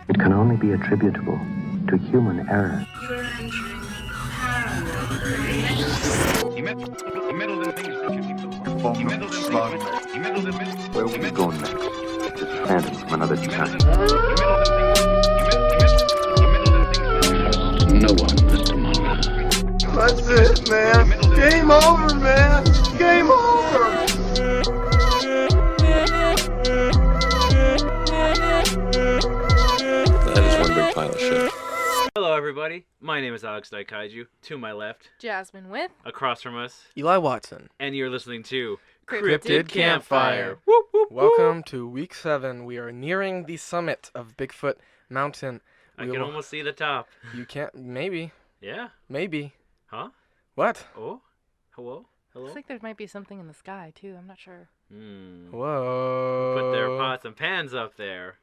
It can only be attributable to human error. You're entering paranormal. He meddled in things that you keep so far. He meddled in things. He meddled in things. Where will we go next? It's a phantom from another time. No one, Mr. Mulder. That's it, man. Game over, man. Game over. That is one big pile of shit. Hello, everybody. My name is Alex Daikaiju. To my left, Jasmine with across from us, Eli Watson. and you're listening to Cryptid Campfire. Whoop, whoop, Welcome to week 7. We are nearing the summit of Bigfoot Mountain. I can almost see the top. You can't. Maybe. Yeah? Maybe. Huh? What? Oh? Hello? Hello? looks like there might be something in the sky too. I'm not sure. Whoa. Put their pots and pans up there.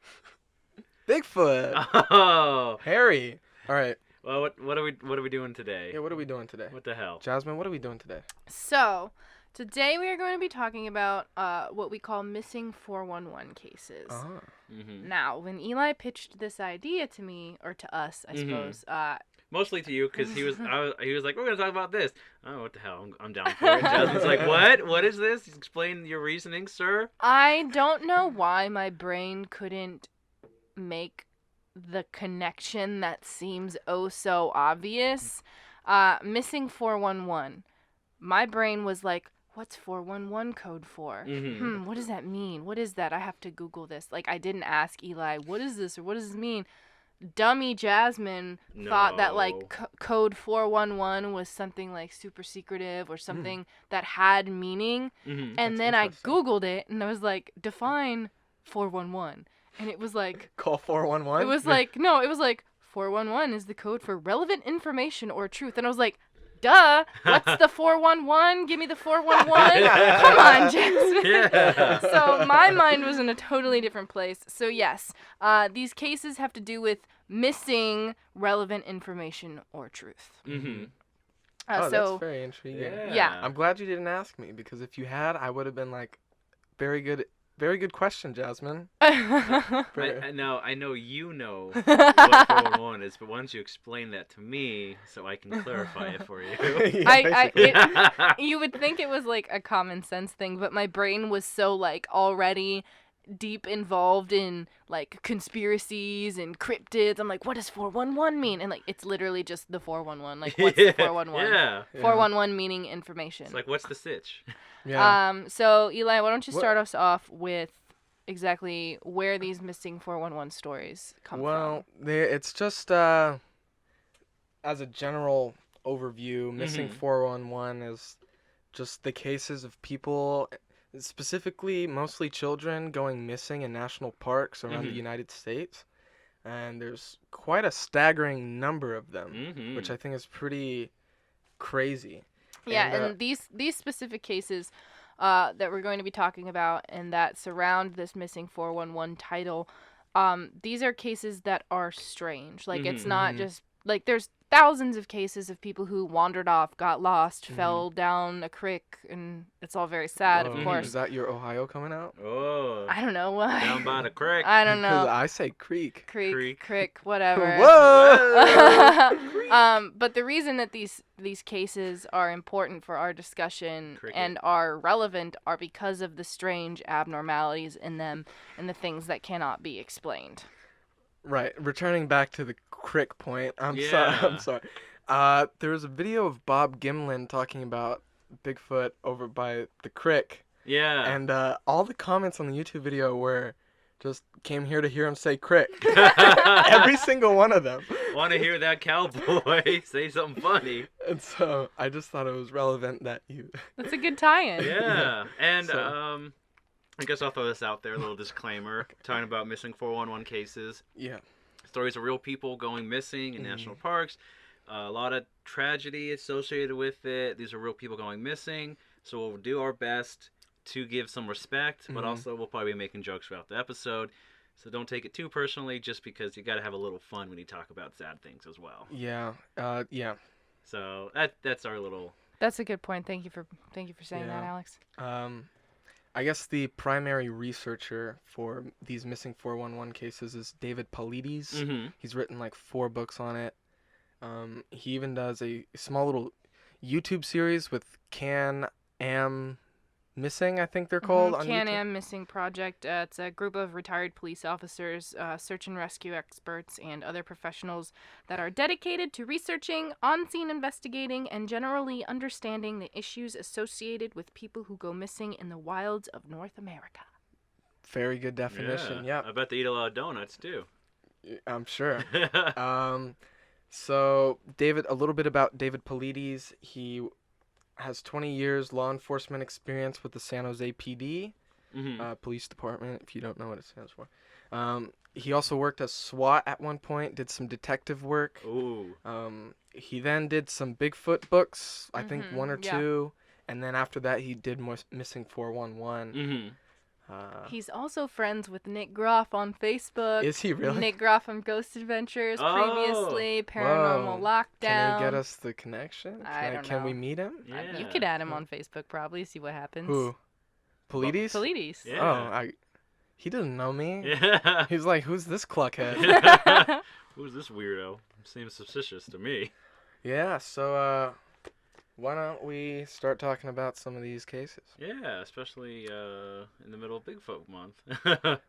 Bigfoot. Oh! Harry. All right. Well, what are we doing today? Yeah, what are we doing today? What the hell? Jasmine, what are we doing today? So, today we are going to be talking about what we call missing 411 cases. Oh. Mm-hmm. Now, when Eli pitched this idea to me, or to us, I suppose, Mostly to you, because he was like, we're going to talk about this. Oh, what the hell? I'm down for it. Jasmine's like, what? What is this? Explain your reasoning, sir. I don't know why my brain couldn't make the connection that seems oh so obvious. Missing 411. My brain was like, what's 411 code for? What does that mean? What is that? I have to Google this. Like, I didn't ask Eli, what is this or what does this mean? Dummy Jasmine thought that, like, code 411 was something, like, super secretive or something that had meaning. And That's then I interesting. Googled it, and I was like, define 411. And it was like... Call 411? It was like, no, it was like, 411 is the code for relevant information or truth. And I was like, duh, what's the 411? Give me the 411. Come on, Jackson. Yeah. So my mind was in a totally different place. So yes, these cases have to do with missing relevant information or truth. Mm-hmm. Oh, So that's very intriguing. Yeah. I'm glad you didn't ask me, because if you had, I would have been like, very good question, Jasmine. I know you know what 411 is, but why don't you explain that to me so I can clarify it for you? Yeah, basically. You would think it was like a common sense thing, but my brain was so like already deep involved in like conspiracies and cryptids. I'm like, what does 411 mean? And like, it's literally just the 411. Like, what's the 411? Yeah. 411 meaning information. It's like, what's the sitch? Yeah. So Eli, why don't you What- start us off with exactly where these missing 411 stories come Well, it's just as a general overview, missing 411 is just the cases of people, specifically mostly children, going missing in national parks around the United States. And there's quite a staggering number of them, which I think is pretty crazy. Yeah, And, and these specific cases that we're going to be talking about and that surround this missing 411 title, these are cases that are strange. Like, it's not just, like, there's thousands of cases of people who wandered off, got lost, fell down a creek, and it's all very sad, of Is course. that your Ohio coming out? Oh. I don't know. Down by the creek. I don't Because know. I say creek. Creek, whatever. Whoa! But the reason that these cases are important for our discussion Cricket. and are relevant are because of the strange abnormalities in them and the things that cannot be explained. Right. Returning back to the crick point. I'm Yeah. sorry. There was a video of Bob Gimlin talking about Bigfoot over by the crick, Yeah. and all the comments on the YouTube video were just came here to hear him say crick. Every single one of them. Want to hear that cowboy say something funny? And so I just thought it was relevant that you. That's a good tie-in. Yeah. And So- I guess I'll throw this out there, a little disclaimer, talking about missing 411 cases. Yeah. Stories of real people going missing in national parks. A lot of tragedy associated with it. These are real people going missing. So we'll do our best to give some respect, but also we'll probably be making jokes throughout the episode. So don't take it too personally, just because you got to have a little fun when you talk about sad things as well. Yeah. Yeah. So that's our little... That's a good point. Thank you for saying that, Yeah. Alex. I guess the primary researcher for these missing 411 cases is David Paulides. Mm-hmm. He's written like 4 books on it. He even does a small little YouTube series with Can-Am Missing, I think they're called. On YouTube. Can-Am Missing Project. It's a group of retired police officers, search and rescue experts, and other professionals that are dedicated to researching, on-scene investigating, and generally understanding the issues associated with people who go missing in the wilds of North America. Very good definition. Yeah. I bet they eat a lot of donuts too. I'm sure. So a little bit about David Paulides. He has 20 years law enforcement experience with the San Jose PD, police department, if you don't know what it stands for. He also worked as SWAT at one point, did some detective work. Ooh. He then did some Bigfoot books, I think 1 or 2, and then after that he did more Missing 411. Mm-hmm. He's also friends with Nick Groff on Facebook. Is he really? Nick Groff from Ghost Adventures previously, Paranormal Whoa. Lockdown. Can he get us the connection? Can we know. meet him? Yeah. You could add him on Facebook probably, see what happens. Who? Paulides? Paulides. Yeah. He doesn't know me. Yeah. He's like, who's this cluckhead? Who's this weirdo? Seems suspicious to me. Yeah, so why don't we start talking about some of these cases? Yeah, especially in the middle of Bigfoot month.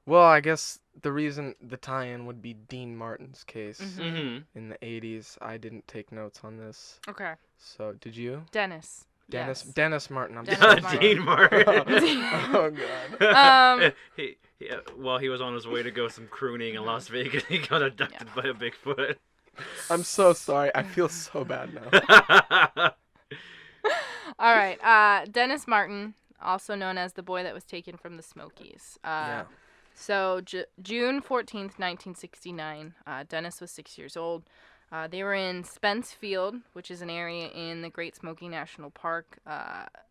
Well, I guess the tie-in would be Dean Martin's case Mm-hmm. in the 80s. I didn't take notes on this. Okay. So, did you? Dennis. Dennis Yes. Dennis Martin. I'm Dennis sorry. Martin. Dean Martin. Oh, God. While he was on his way to go some crooning in Las Vegas, he got abducted by a Bigfoot. I'm so sorry. I feel so bad now. All right. Dennis Martin, also known as the boy that was taken from the Smokies. Yeah. So June 14th, 1969, Dennis was 6 years old. They were in Spence Field, which is an area in the Great Smoky National Park,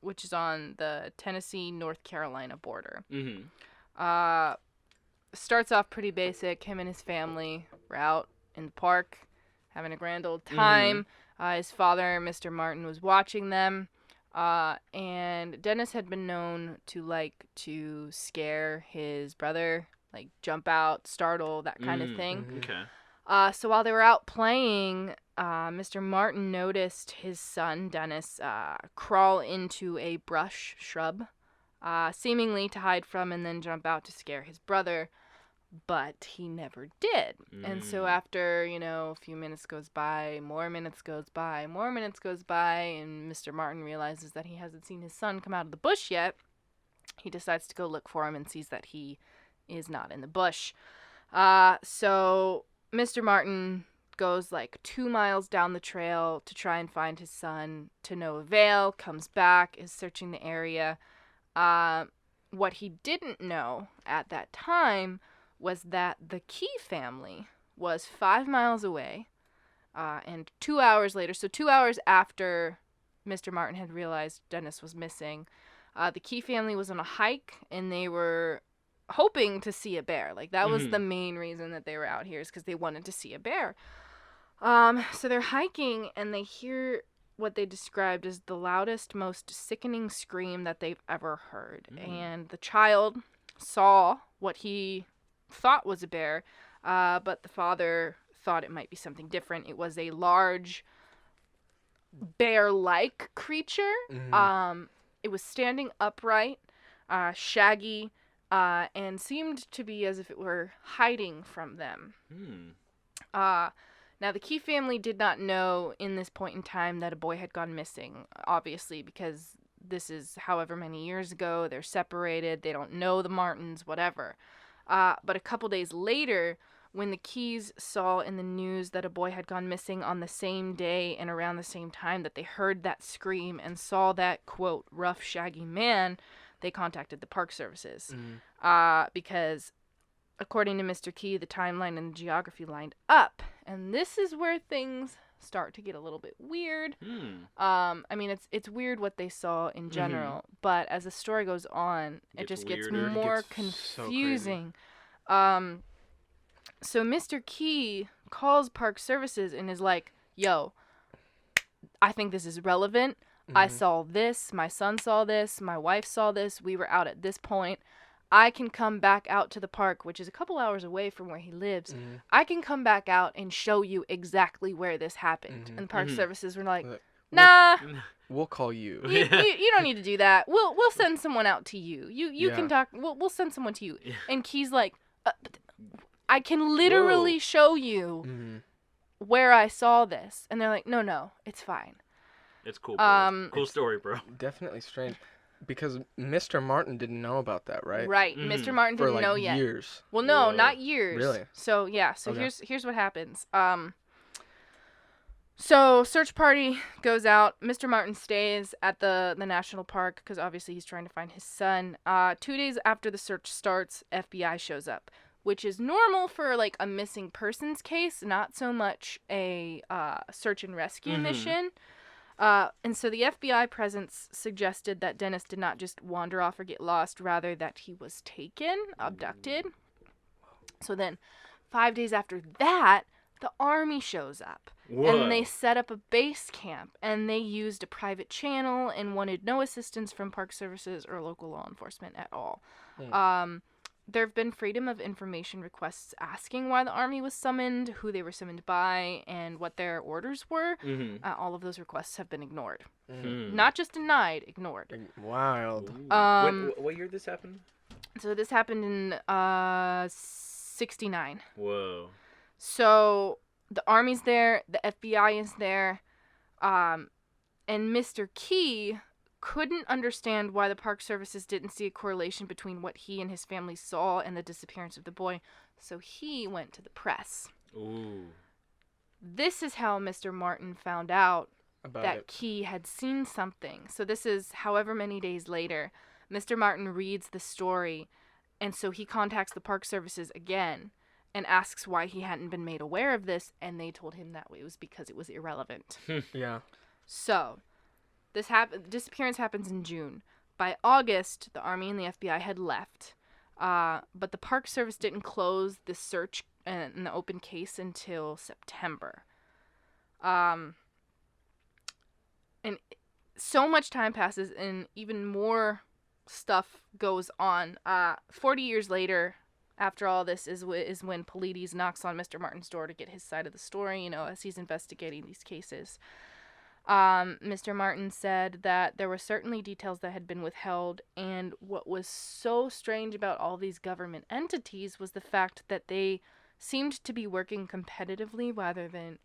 which is on the Tennessee-North Carolina border. Mm-hmm. Starts off pretty basic. Him and his family were out in the park having a grand old time. His father, Mr. Martin, was watching them. And Dennis had been known to like to scare his brother, like jump out, startle, that kind of thing. Okay. So while they were out playing, Mr. Martin noticed his son, Dennis, crawl into a brush shrub, seemingly to hide from and then jump out to scare his brother. But he never did. And so after, a few minutes goes by, more minutes goes by, and Mr. Martin realizes that he hasn't seen his son come out of the bush yet, he decides to go look for him and sees that he is not in the bush. So Mr. Martin goes like 2 miles down the trail to try and find his son, to no avail, comes back, is searching the area. What he didn't know at that time was that the Key family was 5 miles away, and 2 hours later, so 2 hours after Mr. Martin had realized Dennis was missing, the Key family was on a hike, and they were hoping to see a bear. Like, that was the main reason that they were out here, is because they wanted to see a bear. So they're hiking, and they hear what they described as the loudest, most sickening scream that they've ever heard. And the child saw what he thought was a bear, but the father thought it might be something different. It was a large bear-like creature. It was standing upright, shaggy, and seemed to be as if it were hiding from them. Now, the Key family did not know in this point in time that a boy had gone missing, obviously, because this is however many years ago. They're separated. They don't know the Martins, whatever. But a couple days later, when the Keys saw in the news that a boy had gone missing on the same day and around the same time that they heard that scream and saw that, quote, rough, shaggy man, they contacted the Park Services. Because, according to Mr. Key, the timeline and the geography lined up. And this is where things start to get a little bit weird. I mean, it's weird what they saw in general, but as the story goes on, it just gets weirder. more It gets so confusing. So Mr. Key calls Park Services and is like, yo, I think this is relevant. I saw this, my son saw this, my wife saw this, we were out at this point. I can come back out to the park, which is a couple hours away from where he lives. I can come back out and show you exactly where this happened. And park services were like, nah, We'll call you. you don't need to do that. We'll send someone out to you. You can talk. We'll send someone to you. And Key's like, I can literally show you where I saw this. And they're like, no, it's fine. It's cool, bro. Cool it's story, bro. Definitely strange. Because Mr. Martin didn't know about that, right? Right. Mr. Martin For didn't know like yet. years. Well, no, Whoa. not years. Really? So, yeah. So Okay. here's what happens. So search party goes out. Mr. Martin stays at the national park because obviously he's trying to find his son. 2 days after the search starts, FBI shows up, which is normal for like a missing persons case, not so much a search and rescue mission. And so the FBI presence suggested that Dennis did not just wander off or get lost, rather that he was taken, abducted. So then 5 days after that, the army shows up. Whoa. And they set up a base camp, and they used a private channel and wanted no assistance from park services or local law enforcement at all. There have been freedom of information requests asking why the army was summoned, who they were summoned by, and what their orders were. All of those requests have been ignored. Not just denied, ignored. Wild. What year did this happen? So this happened in 69. Whoa. So the army's there, the FBI is there, and Mr. Key couldn't understand why the park services didn't see a correlation between what he and his family saw and the disappearance of the boy, so he went to the press. Ooh. This is how Mr. Martin found out About that it. Key had seen something. So this is however many days later. Mr. Martin reads the story, and so he contacts the park services again and asks why he hadn't been made aware of this, and they told him that it was because it was irrelevant. Yeah. So, this disappearance happens in June. By August, the Army and the FBI had left, but the Park Service didn't close the search and the open case until September. And so much time passes, and even more stuff goes on. 40 years later, after all this, is when Polides knocks on Mr. Martin's door to get his side of the story, as he's investigating these cases. Mr. Martin said that there were certainly details that had been withheld, and what was so strange about all these government entities was the fact that they seemed to be working competitively rather than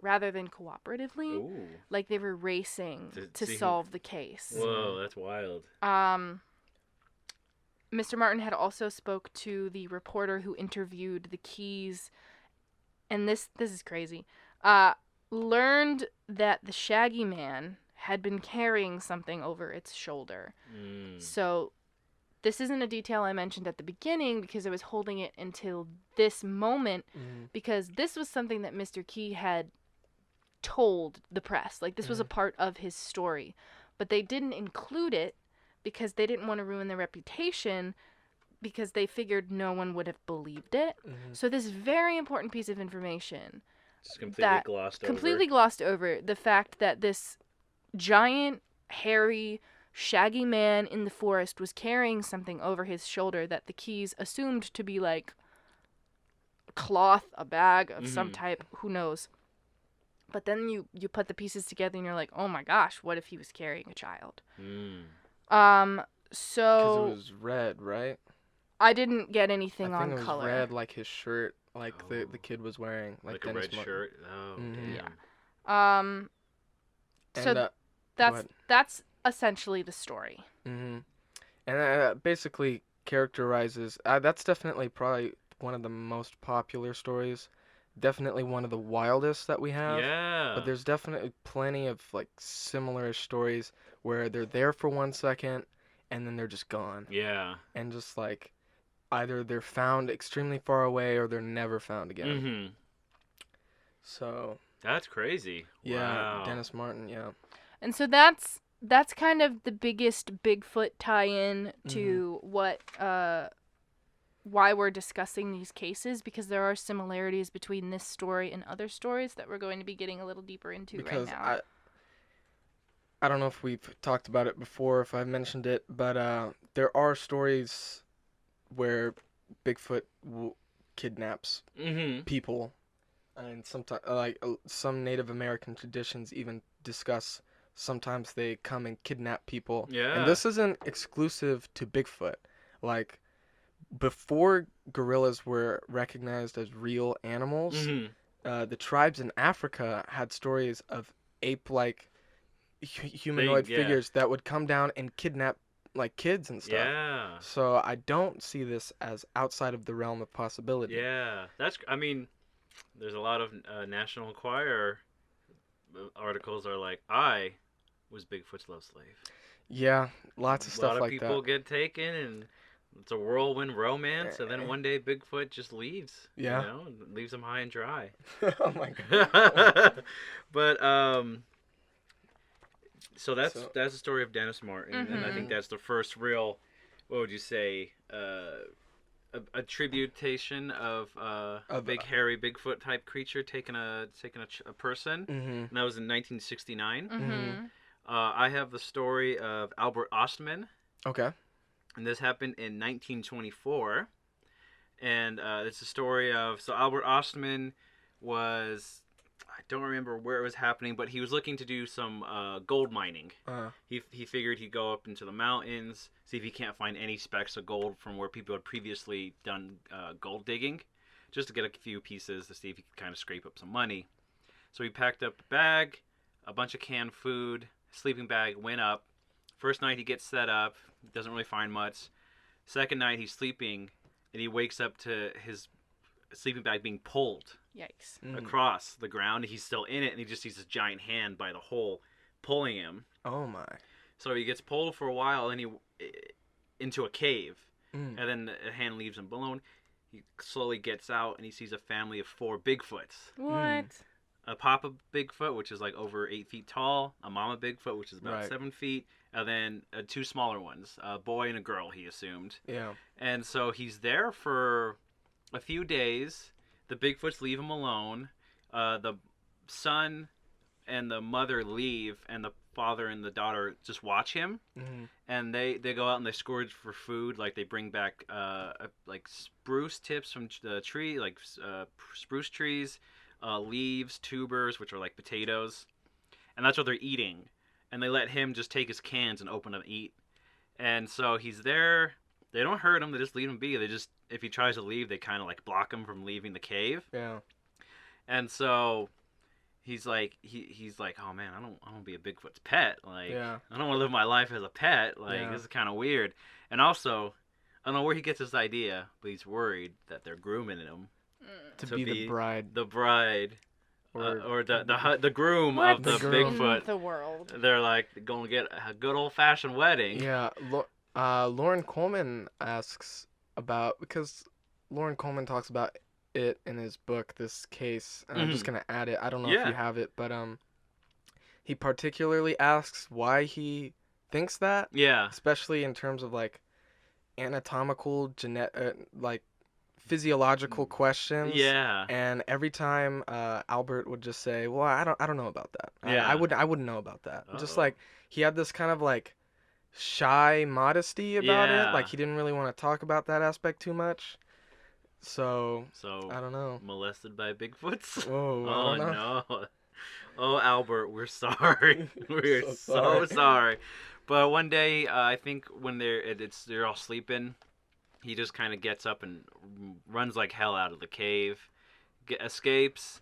cooperatively. Ooh. Like they were racing to see who- solve the case. Whoa, that's wild. Mr. Martin had also spoke to the reporter who interviewed the Keys, and this is crazy. Learned that the Shaggy Man had been carrying something over its shoulder. So this isn't a detail I mentioned at the beginning because I was holding it until this moment, because this was something that Mr. Key had told the press. Like, this was a part of his story. But they didn't include it because they didn't want to ruin their reputation, because they figured no one would have believed it. So this very important piece of information Just completely glossed over the fact that this giant, hairy, shaggy man in the forest was carrying something over his shoulder that the Keys assumed to be like a cloth, a bag of some type, who knows. But then you put the pieces together and you're like, oh my gosh, what if he was carrying a child? So Because it was red, right? I didn't get anything I think on it was color. red, like his shirt, like the kid was wearing, like a Dennis red Martin. shirt. Oh, damn. So And, that's essentially the story. and basically characterizes. That's definitely probably one of the most popular stories. Definitely one of the wildest that we have. Yeah. But there's definitely plenty of like similar stories where they're there for 1 second and then they're just gone. Yeah. And just like either they're found extremely far away or they're never found again. So That's crazy. yeah, Wow. Dennis Martin, yeah. And so that's kind of the biggest Bigfoot tie-in to what why we're discussing these cases, because there are similarities between this story and other stories that we're going to be getting a little deeper into Because right now. I don't know if we've talked about it before, if I've mentioned it, but there are stories where Bigfoot kidnaps people, and sometimes some Native American traditions even discuss sometimes they come and kidnap people. Yeah. And this isn't exclusive to Bigfoot. Like, before gorillas were recognized as real animals, the tribes in Africa had stories of ape-like humanoid figures that would come down and kidnap like kids and stuff. Yeah. So I don't see this as outside of the realm of possibility. Yeah. I mean, there's a lot of National Enquirer articles are like, I was Bigfoot's love slave. Yeah, lots of stuff like that. A lot of people get taken, and it's a whirlwind romance, and then one day Bigfoot just leaves. Yeah. You know, and leaves them high and dry. Oh my god. But so that's the story of Dennis Martin, and I think that's the first real, what would you say, attributation of a big hairy Bigfoot type creature taking a person, and that was in 1969. I have the story of Albert Ostman. Okay. And this happened in 1924, and it's a story of, so Albert Ostman was, I don't remember where it was happening, but he was looking to do some gold mining. He figured he'd go up into the mountains, see if he can't find any specks of gold from where people had previously done gold digging, just to get a few pieces to see if he could kind of scrape up some money. So he packed up a bag, a bunch of canned food, sleeping bag, went up. First night he gets set up, doesn't really find much. Second night he's sleeping, and he wakes up to his sleeping bag being pulled. Yikes. Across the ground. He's still in it, and he just sees this giant hand by the hole pulling him. Oh my. So he gets pulled for a while, and he into a cave, and then the hand leaves him alone. He slowly gets out, and he sees a family of 4 Bigfoots. What? A Papa Bigfoot, which is like over 8 feet tall, a Mama Bigfoot, which is about 7 feet, and then 2 smaller ones, a boy and a girl, he assumed. Yeah. And so he's there for a few days. The Bigfoots leave him alone. The son and the mother leave, and the father and the daughter just watch him. And they go out and they scourge for food. Like, they bring back like spruce tips from the tree, like spruce trees, leaves, tubers, which are like potatoes, and that's what they're eating. And they let him just take his cans and open them and eat. And so he's there. They don't hurt him. They just leave him be. They just, if he tries to leave, they kind of like block him from leaving the cave. Yeah. And so he's like, he's like, oh man, I don't want to be a Bigfoot's pet. Like, I don't want to live my life as a pet. Like, this is kind of weird. And also, I don't know where he gets this idea, but he's worried that they're grooming him to be the bride. The bride. Or the groom of the Bigfoot. In the world. They're like going to get a good old fashioned wedding. Yeah. Lauren Coleman asks about, because Lauren Coleman talks about it in his book, this case, and I'm just gonna add it. I don't know if you have it, but he particularly asks why he thinks that. Yeah. Especially in terms of like anatomical, like physiological questions. Yeah. And every time Albert would just say, "Well, I don't know about that. Yeah. I wouldn't know about that." Just like he had this kind of like shy modesty about it. Like he didn't really want to talk about that aspect too much. So I don't know. Molested by Bigfoots? Whoa, oh no. Oh, Albert, we're sorry. We're so sorry. But one day, I think when they're all sleeping, he just kind of gets up and runs like hell out of the cave, escapes,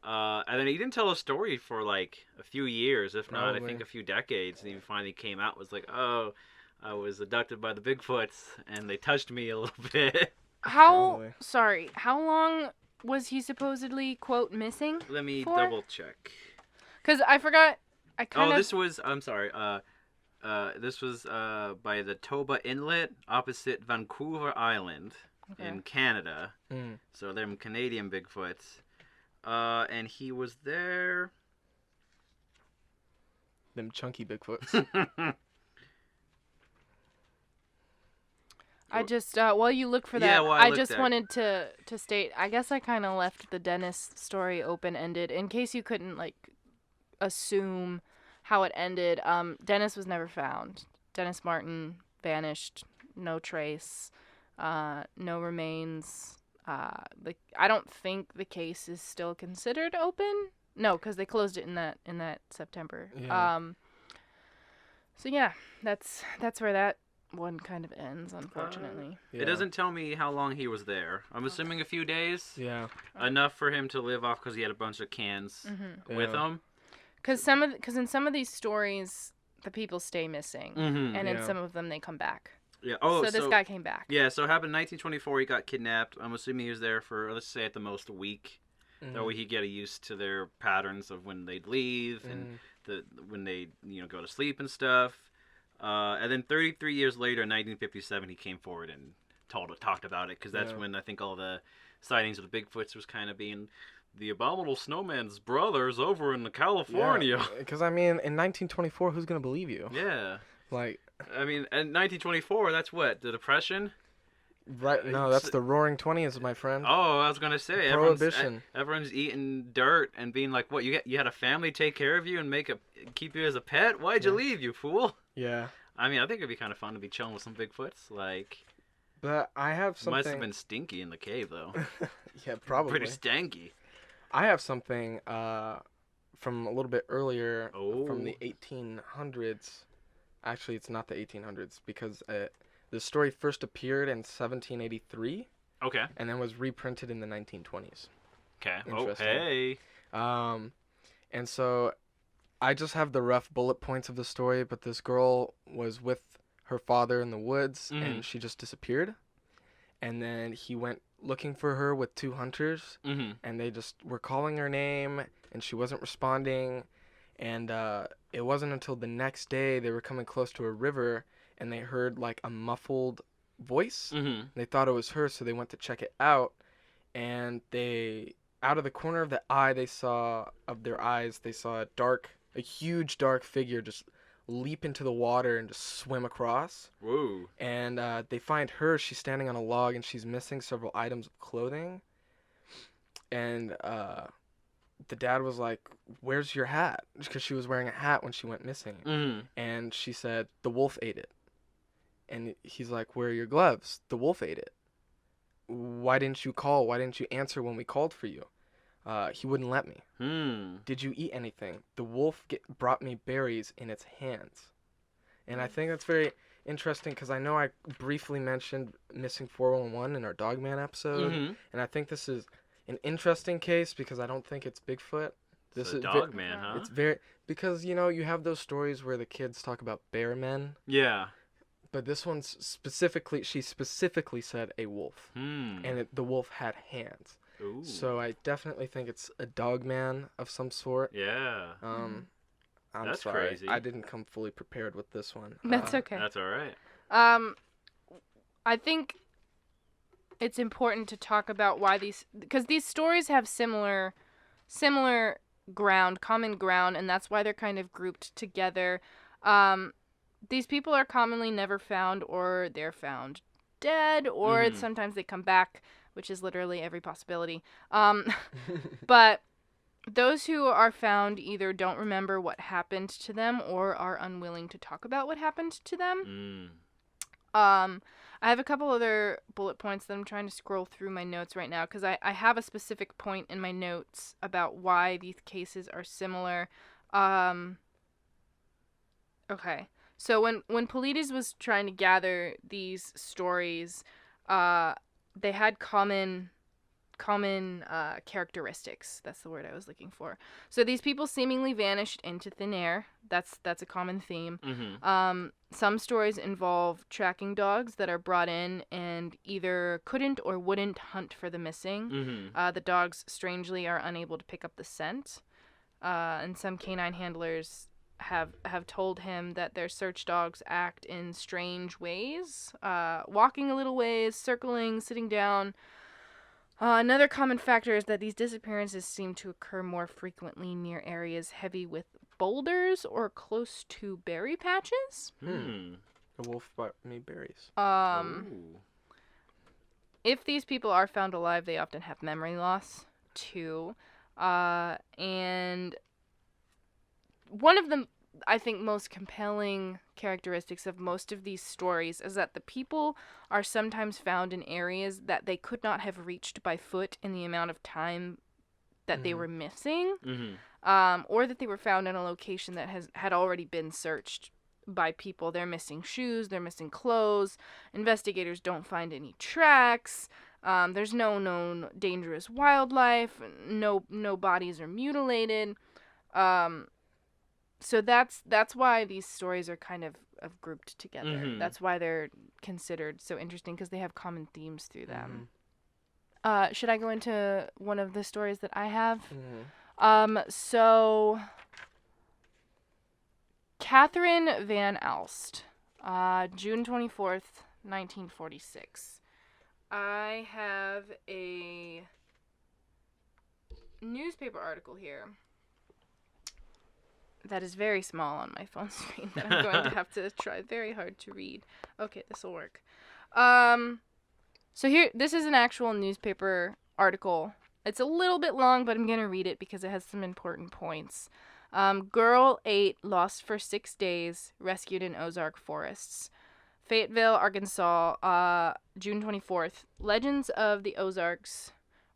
and then he didn't tell a story for like a few years, if not, I think a few decades. And he finally came out, was like, "Oh, I was abducted by the Bigfoots, and they touched me a little bit." How long was he supposedly, quote, missing? Let me double check. Because I forgot. This was, I'm sorry, this was by the Toba Inlet opposite Vancouver Island in Canada. So they're Canadian Bigfoots. And he was there. Them chunky Bigfoots. I just, while you look for that, I just wanted to state, I guess I kind of left the Dennis story open-ended in case you couldn't, like, assume how it ended. Dennis was never found. Dennis Martin vanished, no trace, no remains. I don't think the case is still considered open. No, because they closed it in that September. Yeah. So yeah, that's where that one kind of ends, unfortunately. Yeah. It doesn't tell me how long he was there. I'm assuming a few days. Yeah. Enough for him to live off because he had a bunch of cans with Yeah. him. Because in some of these stories, the people stay missing, and in Yeah. some of them they come back. Yeah. Oh, so this guy came back. Yeah. So it happened in 1924. He got kidnapped. I'm assuming he was there for, let's say, at the most a week. That way he'd get used to their patterns of when they'd leave and when they go to sleep and stuff. And then 33 years later, in 1957, he came forward and talked about it, because that's when I think all the sightings of the Bigfoots was kind of being the abominable snowman's brothers over in California. Because, I mean, in 1924, who's going to believe you? Yeah. Like... I mean, in 1924, that's what? The Depression? Right, no, that's the Roaring 20s, my friend. Oh, I was going to say. Prohibition. Everyone's eating dirt and being like, what, you had a family take care of you and keep you as a pet? Why'd you leave, you fool? Yeah. I mean, I think it'd be kind of fun to be chilling with some Bigfoots. Like, but I have something... Must have been stinky in the cave, though. Yeah, probably. Pretty stanky. I have something from a little bit earlier, from the 1800s. Actually, it's not the 1800s, because the story first appeared in 1783. Okay. And then was reprinted in the 1920s. Okay. Interesting. Oh, hey. And so I just have the rough bullet points of the story, but this girl was with her father in the woods, and she just disappeared. And then he went looking for her with two hunters, and they just were calling her name, and she wasn't responding. And it wasn't until the next day they were coming close to a river, and they heard like a muffled voice. They thought it was her, so they went to check it out. And they, out of the corner of their eyes, they saw a huge dark figure just leap into the water and just swim across. Whoa. And they find her. She's standing on a log, and she's missing several items of clothing. And the dad was like, "Where's your hat?" Because she was wearing a hat when she went missing. And she said, "The wolf ate it." And he's like, "Where are your gloves?" "The wolf ate it." "Why didn't you call? Why didn't you answer when we called for you?" He wouldn't let me. "Did you eat anything?" "The wolf brought me berries in its hands." And I think that's very interesting, because I know I briefly mentioned Missing 411 in our Dogman episode. And I think this is an interesting case, because I don't think it's Bigfoot. This is Dogman, huh? It's very, because, you have those stories where the kids talk about bear men. Yeah. But this one's she specifically said a wolf. And the wolf had hands. Ooh. So I definitely think it's a Dogman of some sort. Yeah. I'm That's sorry. crazy. I didn't come fully prepared with this one. That's okay. That's all right. I think it's important to talk about why because these stories have similar common ground, and that's why they're kind of grouped together. These people are commonly never found, or they're found dead, or sometimes they come back, which is literally every possibility. But those who are found either don't remember what happened to them or are unwilling to talk about what happened to them. I have a couple other bullet points that I'm trying to scroll through my notes right now, because I have a specific point in my notes about why these cases are similar. Okay. So when Paulides was trying to gather these stories, they had common characteristics. That's the word I was looking for. So these people seemingly vanished into thin air. That's a common theme. Some stories involve tracking dogs that are brought in and either couldn't or wouldn't hunt for the missing. The dogs, strangely, are unable to pick up the scent. And some canine handlers have told him that their search dogs act in strange ways, walking a little ways, circling, sitting down. Another common factor is that these disappearances seem to occur more frequently near areas heavy with boulders or close to berry patches. The wolf brought me berries. If these people are found alive, they often have memory loss too. And one of the I think, most compelling characteristics of most of these stories is that the people are sometimes found in areas that they could not have reached by foot in the amount of time that they were missing, or that they were found in a location that had already been searched by people. They're missing shoes, they're missing clothes, investigators don't find any tracks, there's no known dangerous wildlife, no bodies are mutilated. So that's why these stories are kind of grouped together. That's why they're considered so interesting, because they have common themes through them. Should I go into one of the stories that I have? So Catherine Van Alst, June 24th, 1946. I have a newspaper article here that is very small on my phone screen that I'm going to have to try very hard to read. Okay, this will work. So here, this is an actual newspaper article. It's a little bit long, but I'm going to read it because it has some important points. Girl 8 lost for 6 days, rescued in Ozark forests. Fayetteville, Arkansas, June 24th. Legends of the Ozarks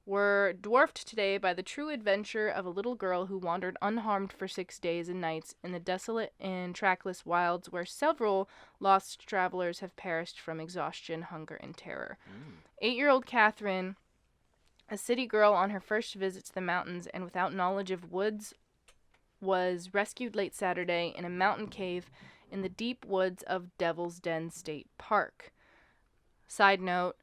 were dwarfed today by the true adventure of a little girl who wandered unharmed for 6 days and nights in the desolate and trackless wilds where several lost travelers have perished from exhaustion, hunger, and terror. 8-year-old Catherine, a city girl on her first visit to the mountains and without knowledge of woods, was rescued late Saturday in a mountain cave in the deep woods of Devil's Den State Park. Side note,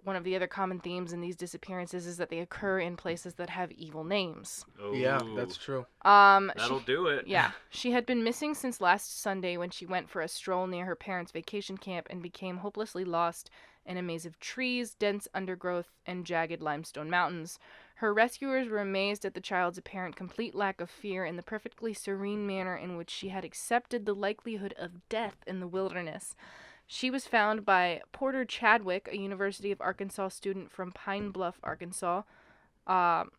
one of the other common themes in these disappearances is that they occur in places that have evil names. Oh, Yeah, that's true. That'll do it. Yeah. She had been missing since last Sunday when she went for a stroll near her parents' vacation camp and became hopelessly lost in a maze of trees, dense undergrowth, and jagged limestone mountains. Her rescuers were amazed at the child's apparent complete lack of fear and the perfectly serene manner in which she had accepted the likelihood of death in the wilderness. She was found by Porter Chadwick, a University of Arkansas student from Pine Bluff, Arkansas. The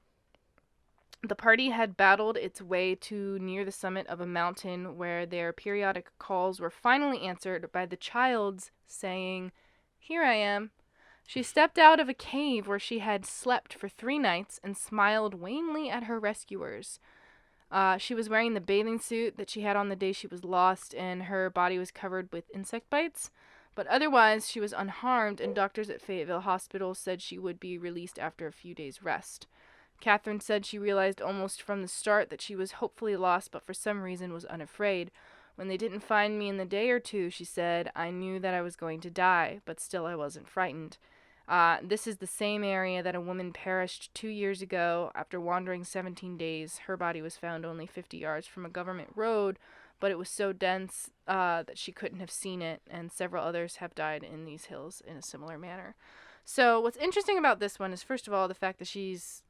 party had battled its way to near the summit of a mountain where their periodic calls were finally answered by the child's saying, "Here I am." She stepped out of a cave where she had slept for 3 nights and smiled wanly at her rescuers. She was wearing the bathing suit that she had on the day she was lost, and her body was covered with insect bites. But otherwise, she was unharmed, and doctors at Fayetteville Hospital said she would be released after a few days' rest. Catherine said she realized almost from the start that she was hopefully lost, but for some reason was unafraid. When they didn't find me in the day or two, she said, I knew that I was going to die, but still I wasn't frightened. This is the same area that a woman perished 2 years ago after wandering 17 days. Her body was found only 50 yards from a government road, but it was so dense that she couldn't have seen it, and several others have died in these hills in a similar manner. So what's interesting about this one is, first of all, the fact that she's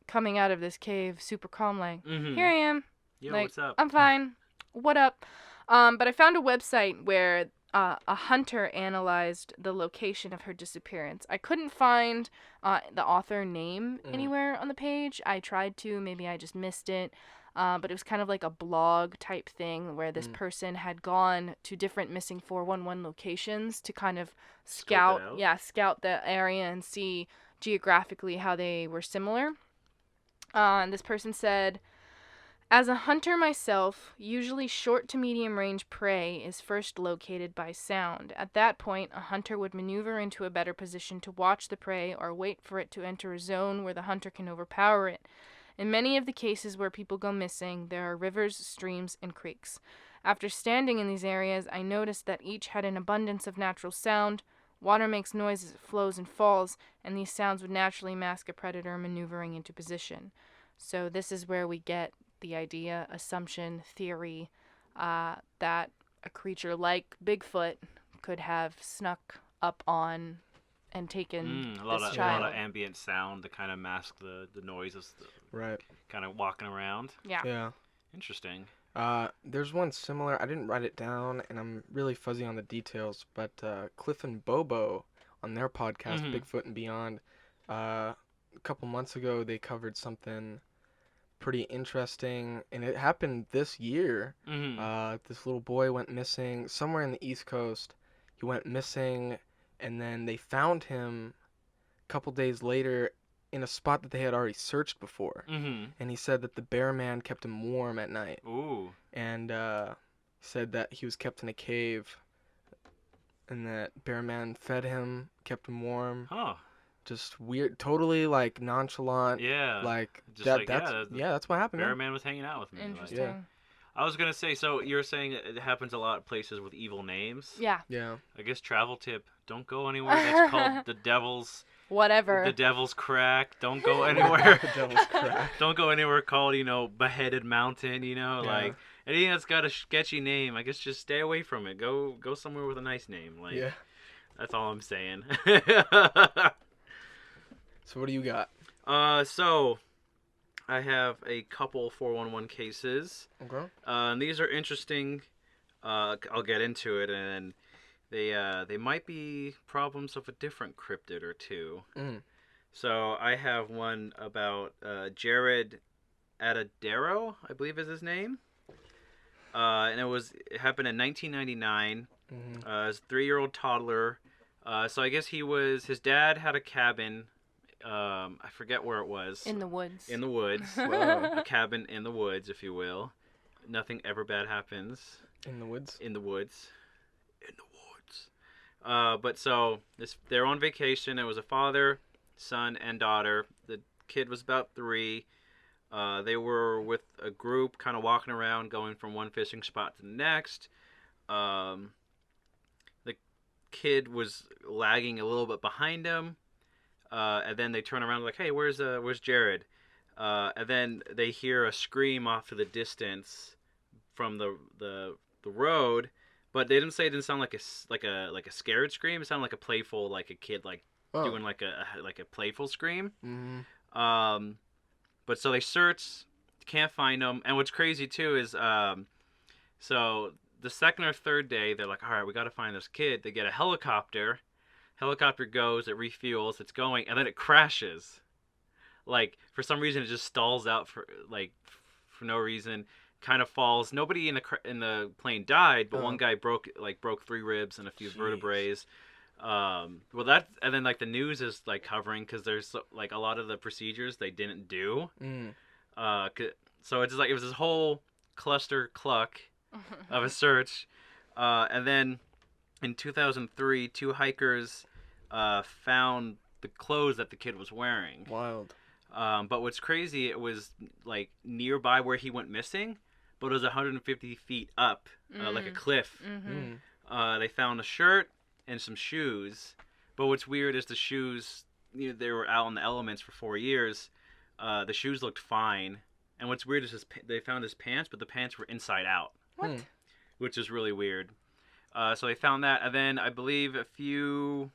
coming out of this cave super calm, like, here I am. Yo, like, what's up? I'm fine. What up? But I found a website where a hunter analyzed the location of her disappearance. I couldn't find the author name anywhere on the page. I tried to. Maybe I just missed it. But it was kind of like a blog type thing where this person had gone to different missing 411 locations to kind of scout the area and see geographically how they were similar. And this person said, as a hunter myself, usually short to medium range prey is first located by sound. At that point, a hunter would maneuver into a better position to watch the prey or wait for it to enter a zone where the hunter can overpower it. In many of the cases where people go missing, there are rivers, streams, and creeks. After standing in these areas, I noticed that each had an abundance of natural sound. Water makes noise as it flows and falls, and these sounds would naturally mask a predator maneuvering into position. So this is where we get the idea, assumption, theory, that a creature like Bigfoot could have snuck up on and taken a lot this of child. ambient sound to kind of mask the noises. Right. Kind of walking around. Yeah. Interesting. There's one similar. I didn't write it down, and I'm really fuzzy on the details. But Cliff and Bobo on their podcast, Bigfoot and Beyond, a couple months ago, they covered something pretty interesting, and it happened this year. This little boy went missing somewhere in the East Coast. He went missing, and then they found him a couple days later in a spot that they had already searched before. And he said that the bear man kept him warm at night. Ooh. And said that he was kept in a cave, and that bear man fed him, kept him warm. Huh. Just weird, totally like nonchalant. Yeah. Like Just that. like, That's what happened. Bear Man. man was hanging out with me. Interesting. Like, I was gonna say, so you're saying it happens a lot of places with evil names. Yeah. Yeah. I guess travel tip: don't go anywhere that's called the Whatever. The Devil's Crack. Don't go anywhere. The Devil's Crack. Don't go anywhere called, Beheaded Mountain. Yeah. Like anything that's got a sketchy name. I guess just stay away from it. Go somewhere with a nice name. Like, Yeah. That's all I'm saying. So what do you got? So I have a couple 411 cases. Okay. And these are interesting. I'll get into it, and they might be problems of a different cryptid or two. So I have one about Jared Atadero, I believe is his name. And it happened in 1999. As a 3-year-old toddler. So I guess his dad had a cabin. I forget where it was. In the woods. In the woods. Wow. A cabin in the woods, if you will. Nothing ever bad happens. In the woods. In the woods. In the woods. But so they're on vacation. It was a father, son, and daughter. The kid was about 3. They were with a group, kind of walking around, going from one fishing spot to the next. The kid was lagging a little bit behind him. And then they turn around like, hey, where's Jared? And then they hear a scream off to the distance from the road, but they didn't say it didn't sound like a scared scream. It sounded like a playful, like a kid doing like a playful scream. But so they search, can't find them. And what's crazy too is so the second or third day they're like, all right, we got to find this kid. They get a helicopter. Helicopter goes, it refuels, it's going, and then it crashes. Like, for some reason, it just stalls out for no reason. Kind of falls. Nobody in the plane died, but one guy broke 3 ribs and a few vertebrae. And then like the news is like covering because there's like a lot of the procedures they didn't do. So it's just like it was this whole cluster cluck of a search, and then in 2003, 2 hikers found the clothes that the kid was wearing. Wild. But what's crazy, it was like nearby where he went missing, but it was 150 feet up, like a cliff. They found a shirt and some shoes. But what's weird is the shoes, they were out in the elements for 4 years. The shoes looked fine. And what's weird is they found his pants, but the pants were inside out. What? Which is really weird. So they found that, and then I believe a few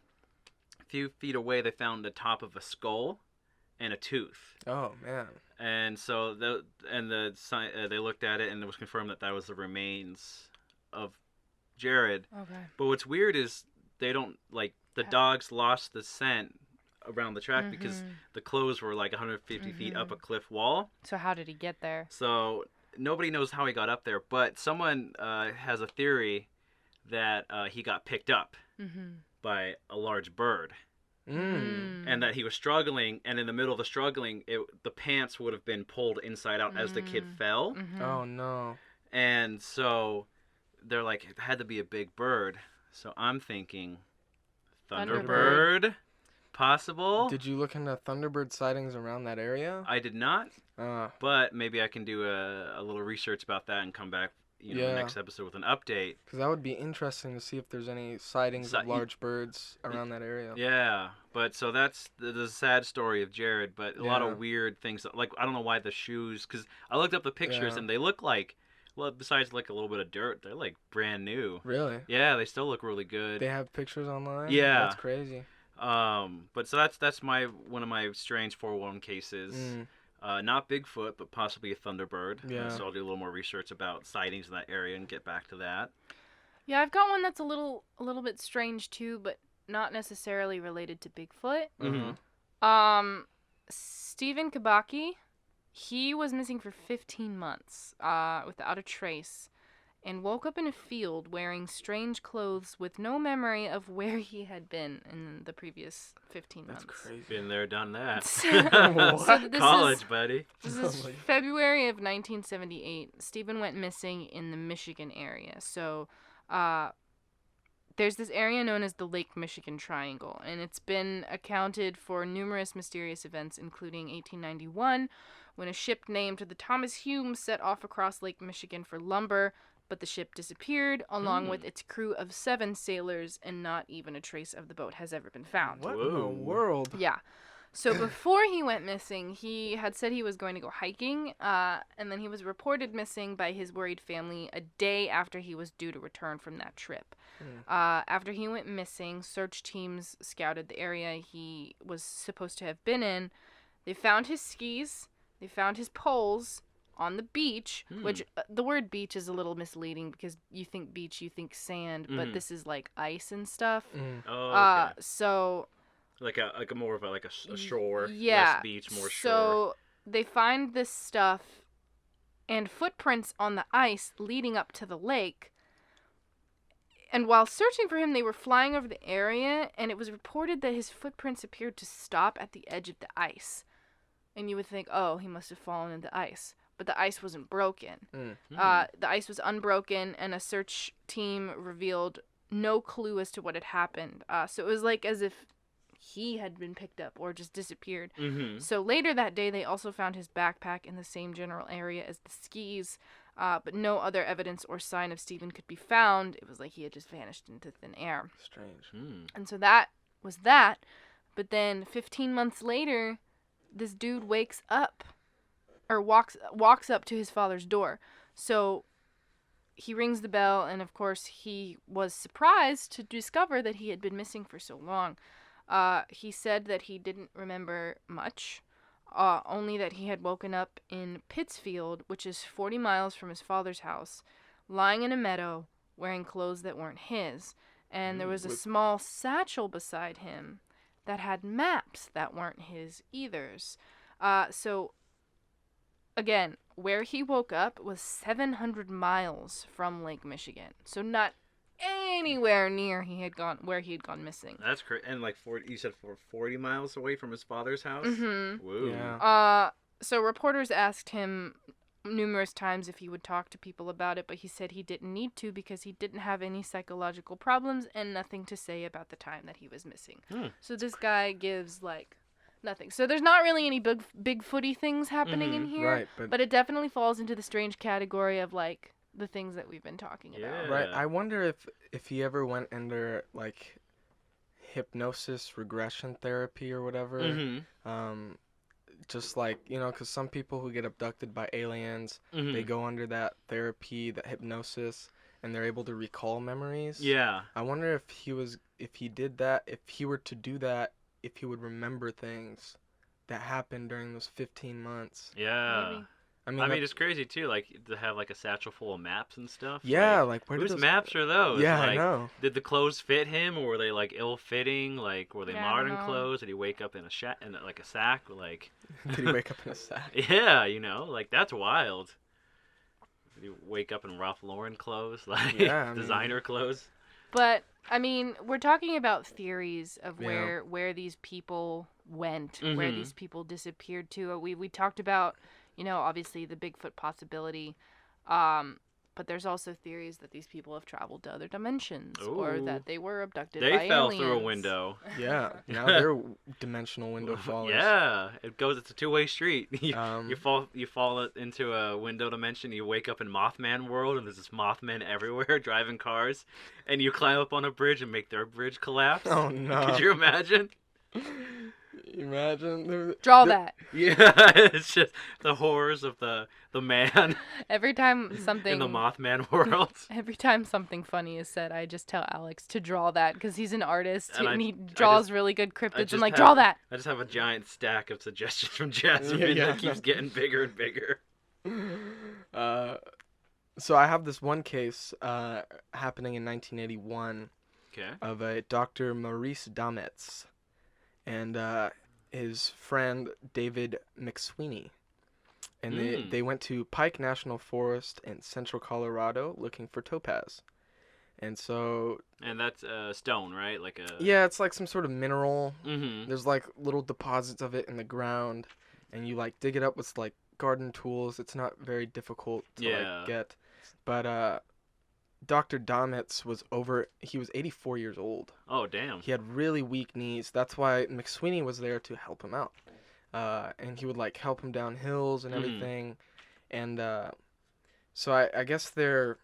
feet away they found the top of a skull and a tooth. Oh man. And so they looked at it and it was confirmed that was the remains of Jared. Okay. But what's weird is they don't the dogs lost the scent around the track because the clothes were like 150 feet up a cliff wall. So how did he get there? So nobody knows how he got up there, but someone has a theory that he got picked up by a large bird. And that he was struggling, and in the middle of the struggling, the pants would have been pulled inside out as the kid fell. Oh no. And so they're like, it had to be a big bird. So I'm thinking Thunderbird. Possible. Did you look into Thunderbird sightings around that area? I did not. Uh, But maybe I can do a little research about that and come back, the next episode with an update. Because that would be interesting to see if there's any sightings of large birds around that area. Yeah, but so that's the sad story of Jared, but a lot of weird things. Like, I don't know why the shoes, because I looked up the pictures and they look like, well, besides like a little bit of dirt, they're like brand new. Really? Yeah, they still look really good. They have pictures online? Yeah. That's crazy. But so that's one of my strange 411 cases. Not Bigfoot, but possibly a Thunderbird. Yeah. So I'll do a little more research about sightings in that area and get back to that. Yeah, I've got one that's a little bit strange too, but not necessarily related to Bigfoot. Mm-hmm. Stephen Kabaki, He was missing for 15 months without a trace and woke up in a field wearing strange clothes with no memory of where he had been in the previous 15 months. That's crazy. Been there, done that. So this College, buddy. This is February of 1978. Stephen went missing in the Michigan area. So there's this area known as the Lake Michigan Triangle, and it's been accounted for numerous mysterious events, including 1891, when a ship named the Thomas Hume set off across Lake Michigan for lumber, but the ship disappeared, along with its crew of 7 sailors, and not even a trace of the boat has ever been found. What in the world? Yeah. So before he went missing, he had said he was going to go hiking, and then he was reported missing by his worried family a day after he was due to return from that trip. After he went missing, search teams scouted the area he was supposed to have been in. They found his skis, they found his poles on the beach, which the word beach is a little misleading because you think beach, you think sand, but this is like ice and stuff. Oh, okay. So... Like a more of a shore, yeah, less beach, more shore. So they find this stuff and footprints on the ice leading up to the lake. And while searching for him, they were flying over the area, and it was reported that his footprints appeared to stop at the edge of the ice. And you would think, oh, he must have fallen in the ice. But the ice wasn't broken. The ice was unbroken, and a search team revealed no clue as to what had happened. So it was like as if he had been picked up or just disappeared. So later that day, they also found his backpack in the same general area as the skis, but no other evidence or sign of Stephen could be found. It was like he had just vanished into thin air. Strange. And so that was that. But then 15 months later, this dude wakes up or walks up to his father's door. So he rings the bell, and of course he was surprised to discover that he had been missing for so long. He said that he didn't remember much, only that he had woken up in Pittsfield, which is 40 miles from his father's house, lying in a meadow, wearing clothes that weren't his, and there was a small satchel beside him that had maps that weren't his either. So, again, where he woke up was 700 miles from Lake Michigan, so not anywhere near where he had gone missing. That's great. And like 40, you said 40 miles away from his father's house? Woo. Yeah. So reporters asked him numerous times if he would talk to people about it, but he said he didn't need to because he didn't have any psychological problems and nothing to say about the time that he was missing. So this guy gives like nothing. So there's not really any big footy things happening in here, Right, but it definitely falls into the strange category of like the things that we've been talking about. Right. I wonder if he ever went under like hypnosis regression therapy or whatever. Just like, because some people who get abducted by aliens, they go under that therapy, that hypnosis, and they're able to recall memories. Yeah. I wonder if he did that, if he were to do that, if he would remember things that happened during those 15 months. Yeah. Maybe. I mean, it's crazy too, like to have like a satchel full of maps and stuff. Yeah, like where did whose those maps are those? Yeah, like, I know. Did the clothes fit him, or were they like ill-fitting? Like, were they Yeah, I don't modern know. clothes? Did he wake up in a sack? Like, Did he wake up in a sack? yeah, like that's wild. Did he wake up in Ralph Lauren clothes, like designer clothes? But I mean, we're talking about theories of where these people went, where these people disappeared to. We talked about, obviously the Bigfoot possibility, but there's also theories that these people have traveled to other dimensions or that they were abducted by aliens. They fell through a window. Yeah, now they're dimensional window fallers. Yeah, it's a two-way street. You fall into a window dimension, you wake up in Mothman world, and there's this Mothman everywhere driving cars, and you climb up on a bridge and make their bridge collapse. Oh no. Could you imagine? Imagine. Draw that. Yeah, it's just the horrors of the man Every time something in the Mothman world. Every time something funny is said, I just tell Alex to draw that because he's an artist And he draws really good I cryptids. just I'm like, have- draw that. I just have a giant stack of suggestions from Jasmine that keeps getting bigger and bigger. So I have this one case happening in 1981 of a Dr. Maurice Dametz and his friend David McSweeney. And they went to Pike National Forest in central Colorado looking for topaz. And so... And that's stone, right? Like a... Yeah, it's like some sort of mineral. Mm-hmm. There's like little deposits of it in the ground. And you like dig it up with like garden tools. It's not very difficult to like get. But Dr. Domitz he was 84 years old. Oh, damn. He had really weak knees. That's why McSweeney was there to help him out. And he would like help him down hills and everything. And so I guess their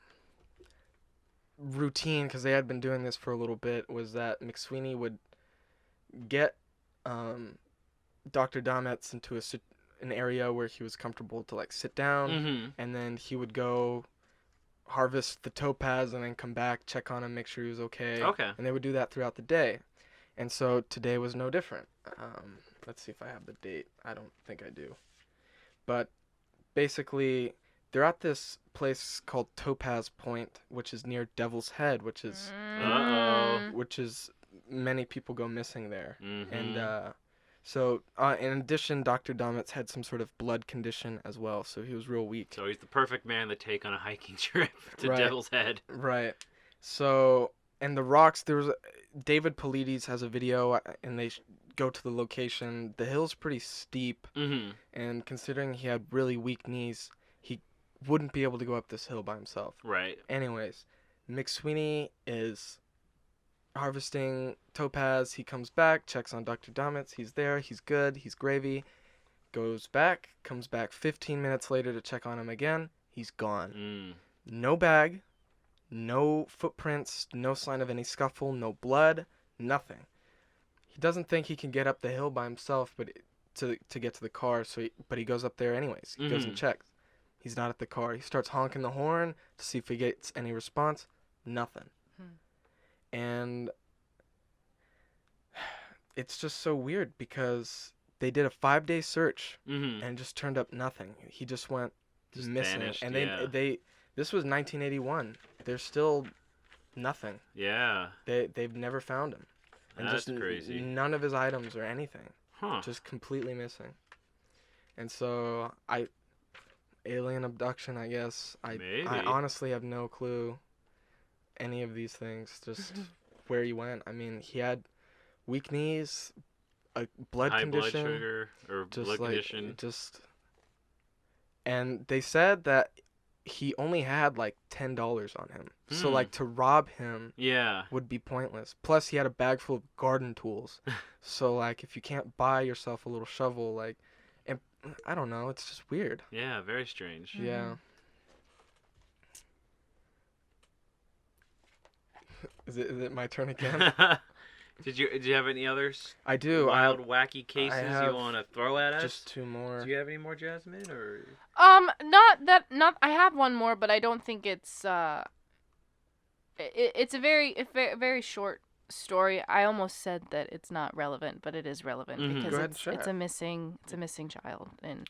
routine, because they had been doing this for a little bit, was that McSweeney would get Dr. Domitz into an area where he was comfortable to like sit down, and then he would go harvest the topaz and then come back, check on him, make sure he was okay. And they would do that throughout the day. And so today was no different. Let's see if I have the date. I don't think I do. But basically, they're at this place called Topaz Point, which is near Devil's Head, which is many people go missing there. And so in addition, Dr. Domitz had some sort of blood condition as well, so he was real weak. So he's the perfect man to take on a hiking trip to Devil's Head. Right. So, and the rocks, David Polides has a video, and they go to the location. The hill's pretty steep, and considering he had really weak knees, he wouldn't be able to go up this hill by himself. Right. Anyways, McSweeney is harvesting topaz. He comes back, checks on Dr. Domitz. He's there. He's good. He's gravy. Goes back, comes back 15 minutes later to check on him again. He's gone. No bag, no footprints, no sign of any scuffle, no blood, nothing. He doesn't think he can get up the hill by himself, but to get to the car. But he goes up there anyways. He goes and checks. He's not at the car. He starts honking the horn to see if he gets any response. Nothing. And it's just so weird because they did a 5-day search and just turned up nothing. He just went missing. Vanished, and they this was 1981. There's still nothing. Yeah. They've never found him. And That's just crazy. None of his items or anything. Just completely missing. And so alien abduction, I guess. Maybe. I honestly have no clue any of these things, just where he went. I mean, he had weak knees, a blood condition, blood sugar or blood condition. And they said that he only had like $10 on him. So like to rob him would be pointless. Plus he had a bag full of garden tools. So like if you can't buy yourself a little shovel, like, and I don't know, it's just weird. Yeah, very strange. Yeah. Is it my turn again? Did you have any others? I do. Wild, wacky cases you want to throw at us? Just two more. Do you have any more, Jasmine, or? Not. I have one more, but I don't think it's it's a very short story. I almost said that it's not relevant, but it is relevant because it's a missing child, and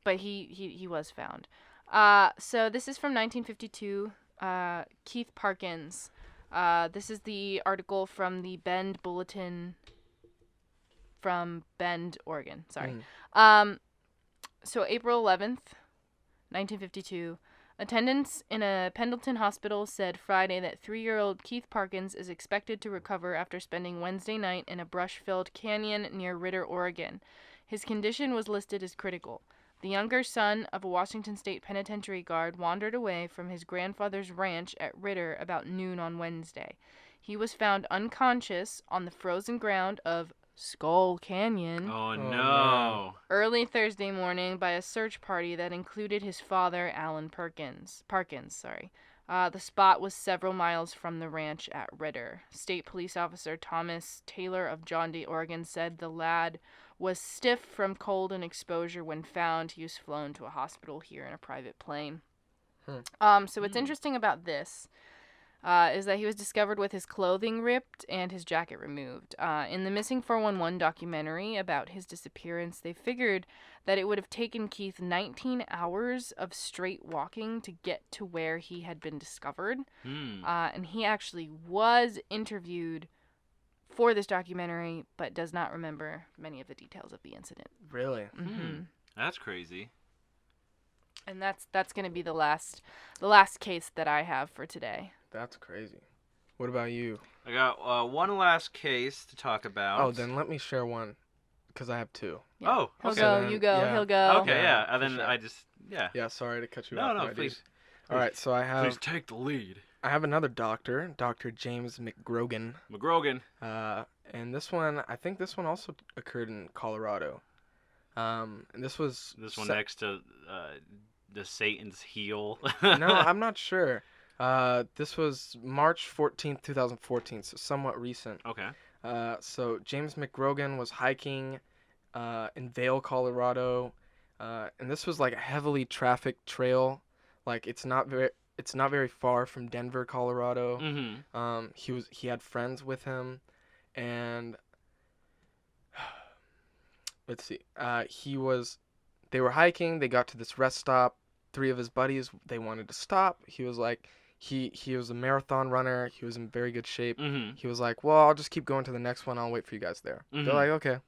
but he was found. So this is from 1952. Keith Parkins. This is the article from the Bend Bulletin from Bend, Oregon. Sorry. So April 11th, 1952, attendants in a Pendleton hospital said Friday that 3-year-old Keith Parkins is expected to recover after spending Wednesday night in a brush-filled canyon near Ritter, Oregon. His condition was listed as critical. The younger son of a Washington State penitentiary guard wandered away from his grandfather's ranch at Ritter about noon on Wednesday. He was found unconscious on the frozen ground of Skull Canyon. Oh no! Early Thursday morning by a search party that included his father, Alan Parkins. The spot was several miles from the ranch at Ritter. State Police Officer Thomas Taylor of John D., Oregon said the lad was stiff from cold and exposure when found. He was flown to a hospital here in a private plane. So what's interesting about this is that he was discovered with his clothing ripped and his jacket removed. In the Missing 411 documentary about his disappearance, they figured that it would have taken Keith 19 hours of straight walking to get to where he had been discovered. And he actually was interviewed for this documentary, but does not remember many of the details of the incident. Really? That's crazy. And that's gonna be the last case that I have for today. That's crazy. What about you? I got one last case to talk about. Oh, then let me share one, because I have two. Yeah. Oh, He'll okay. go, Then- you go, yeah. he'll go. Okay, Yeah, yeah. for And then sure. I just, yeah. Yeah, sorry to cut you No, off. no, my dude. please. All right, so I Please have take the lead. another doctor, Dr. James McGrogan. McGrogan. And this one, I think this one also occurred in Colorado. And this was This one next to the Satan's heel. No, I'm not sure. This was March 14th, 2014, so somewhat recent. Okay. So James McGrogan was hiking in Vail, Colorado, and this was like a heavily trafficked trail. Like it's not very far from Denver, Colorado. Mm-hmm. He had friends with him, and let's see. They were hiking. They got to this rest stop. 3 of his buddies, they wanted to stop. He was like, he was a marathon runner. He was in very good shape. Mm-hmm. He was like, well, I'll just keep going to the next one. I'll wait for you guys there. Mhm. They're like, okay.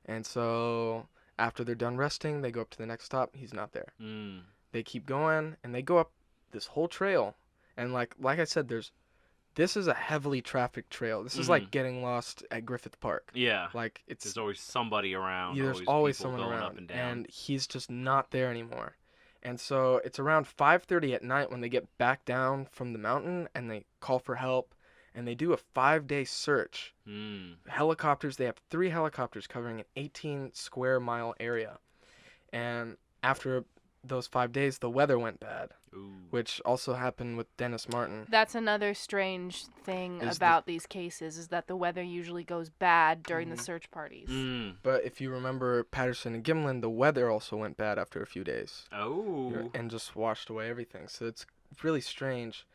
And so after they're done resting, they go up to the next stop. He's not there. Mm. They keep going, and they go up this whole trail. And like I said, this is a heavily trafficked trail. This is like getting lost at Griffith Park. Yeah. Like There's always somebody around. there's always people someone going around, up and down. and he's just not there anymore. And so it's around 5:30 at night when they get back down from the mountain and they call for help, and they do a 5-day search. Helicopters, they have 3 helicopters covering an 18 square mile area. And after those 5 days, the weather went bad, Ooh. which also happened with Dennis Martin. That's another strange thing Is about these cases is that the weather usually goes bad during the Mhm. search parties. Mm. But if you remember Patterson and Gimlin, the weather also went bad after a few days. Oh. And just washed away everything. So it's really strange.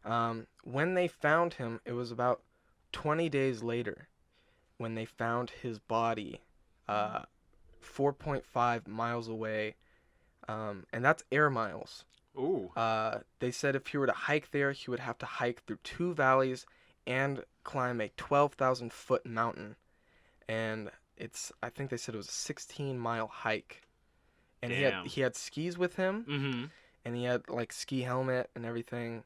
When they found him, it was about 20 days later when they found his body 4.5 miles away. And that's air miles. Ooh. They said if he were to hike there, he would have to hike through 2 valleys and climb a 12,000-foot mountain. And I think they said it was a 16-mile hike. And Damn. he had skis with him. Mm-hmm. And he had like ski helmet and everything.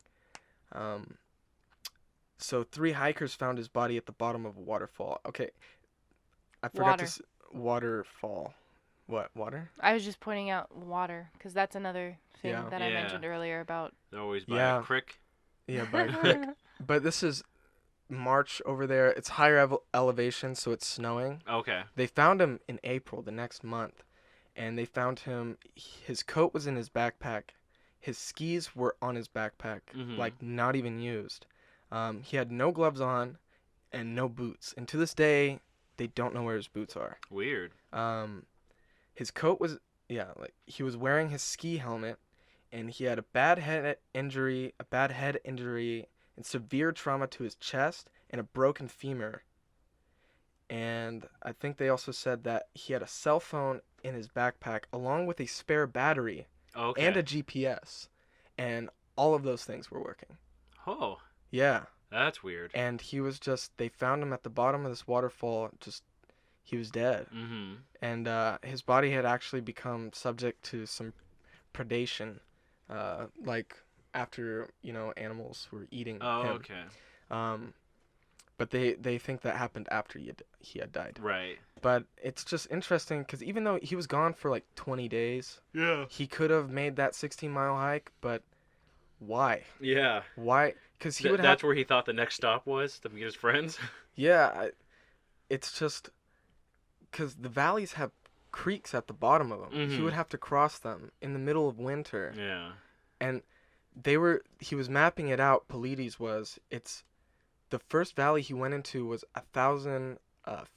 So 3 hikers found his body at the bottom of a waterfall. Okay, I forgot Water. Waterfall. What, water? I was just pointing out water because that's another thing Yeah. that I Yeah. mentioned earlier about. They're always by Yeah. a crick. Yeah, by a creek. But this is March over there. It's higher elevation, so it's snowing. Okay. They found him in April, the next month, and they found him. His coat was in his backpack. His skis were on his backpack, Mhm. like not even used. He had no gloves on and no boots. And to this day, they don't know where his boots are. Weird. His coat was, like he was wearing his ski helmet, and he had a bad head injury, and severe trauma to his chest and a broken femur. And I think they also said that he had a cell phone in his backpack along with a spare battery Okay. and a GPS, and all of those things were working. Oh, Yeah. that's weird. And they found him at the bottom of this waterfall, he was dead. Mm-hmm. And his body had actually become subject to some predation, like after, animals were eating Oh, him. okay. But they think that happened after he had died. Right. But it's just interesting because even though he was gone for like 20 days, Yeah. he could have made that 16-mile hike, but why? Yeah. Why? Because he would have... That's where he thought the next stop was to meet his friends. Yeah, it's just because the valleys have creeks at the bottom of them. He Mhm. would have to cross them in the middle of winter. Yeah. And he was mapping it out. Polides was, the first valley he went into was 1,000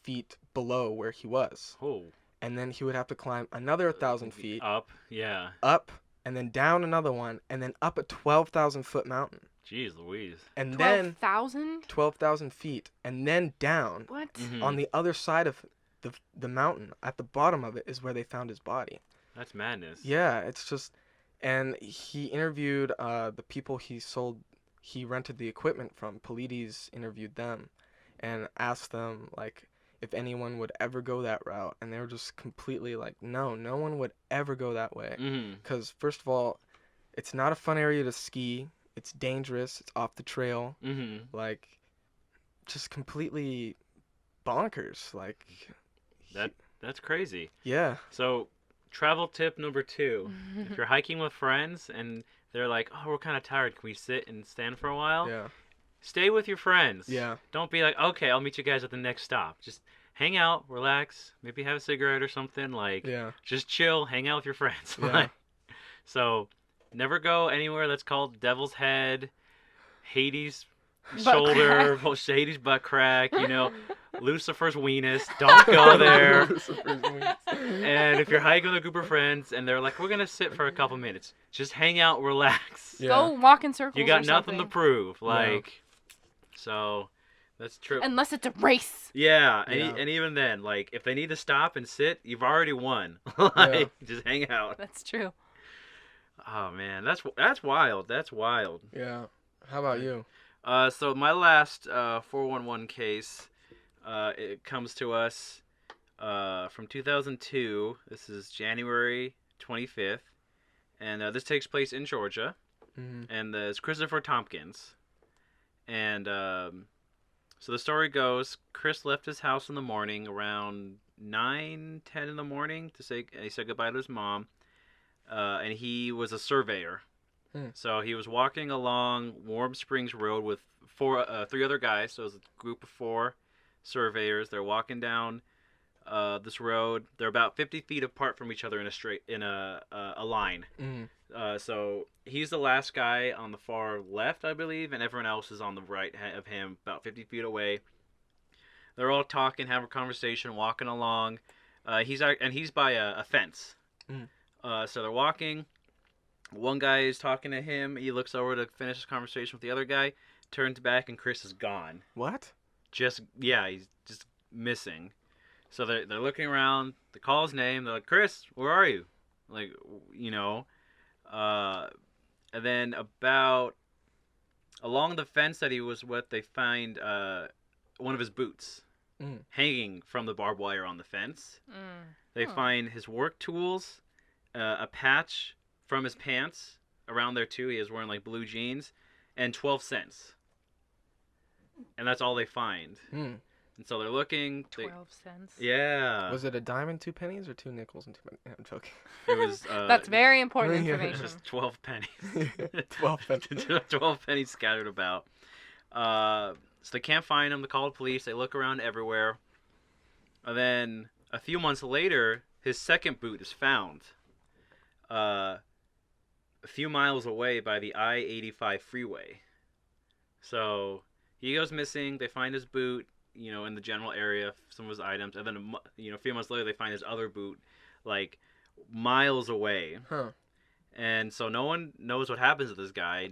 feet below where he was. Oh. And then he would have to climb another 1,000 feet Up. Yeah. up, and then down another one, and then up a 12,000-foot mountain. Jeez Louise. And then 12,000? 12,000 feet, and then down. What? Mhm. On the other side of the mountain, at the bottom of it, is where they found his body. That's madness. Yeah, it's just, and he interviewed the people he rented the equipment from. Polides interviewed them and asked them, like, if anyone would ever go that route, and they were just completely like, no one would ever go that way. Because first of all, it's not a fun area to ski. It's dangerous. It's off the trail. Like, just completely bonkers. Like, that's crazy. Yeah. So, travel tip number 2: if you're hiking with friends and they're like, "Oh, we're kind of tired. Can we sit and stand for a while?" Yeah. Stay with your friends. Yeah. Don't be like, "Okay, I'll meet you guys at the next stop." Just hang out, relax, maybe have a cigarette or something. Like, just chill, hang out with your friends. Yeah. So, never go anywhere that's called Devil's Head, Hades shoulder, Hades butt crack, Lucifer's weenus. Don't go there. And if you're hiking with a group of friends and they're like, we're going to sit for a couple minutes, just hang out, relax. Yeah. Go walk in circles. You got nothing to prove. So that's true. Unless it's a race. Yeah. And even then, like, if they need to stop and sit, you've already won. Just hang out. That's true. Oh, man. That's wild. That's wild. Yeah. How about you? So my last 411 case, it comes to us from 2002. This is January 25th, and this takes place in Georgia, and it's Christopher Tompkins. And so the story goes, Chris left his house in the morning around 9-10 in the morning he said goodbye to his mom, and he was a surveyor. So he was walking along Warm Springs Road with 3 other guys. So it was a group of 4 surveyors. They're walking down this road. They're about 50 feet apart from each other in a line. So he's the last guy on the far left, I believe, and everyone else is on the right of him, about 50 feet away. They're all talking, having a conversation, walking along. He's by a fence. So they're walking. One guy is talking to him. He looks over to finish his conversation with the other guy, turns back, and Chris is gone. What? He's just missing. So they're looking around. They call his name. They're like, Chris, where are you? Like, and then about along the fence that he was with, they find one of his boots hanging from the barbed wire on the fence. They find his work tools, a patch from his pants around there too. He was wearing like blue jeans, and 12 cents. And that's all they find. And so they're looking. 12 cents. Yeah. Was it a dime and 2 pennies or 2 nickels and 2 pennies? I'm joking. It was. That's very important information. Just 12 pennies. 12 pennies. 12 pennies scattered about. So they can't find him. They call the police. They look around everywhere. And then a few months later, his second boot is found. A few miles away by the I-85 freeway. So he goes missing. They find his boot, in the general area, some of his items, and then a few months later they find his other boot, like miles away. And so no one knows what happens to this guy.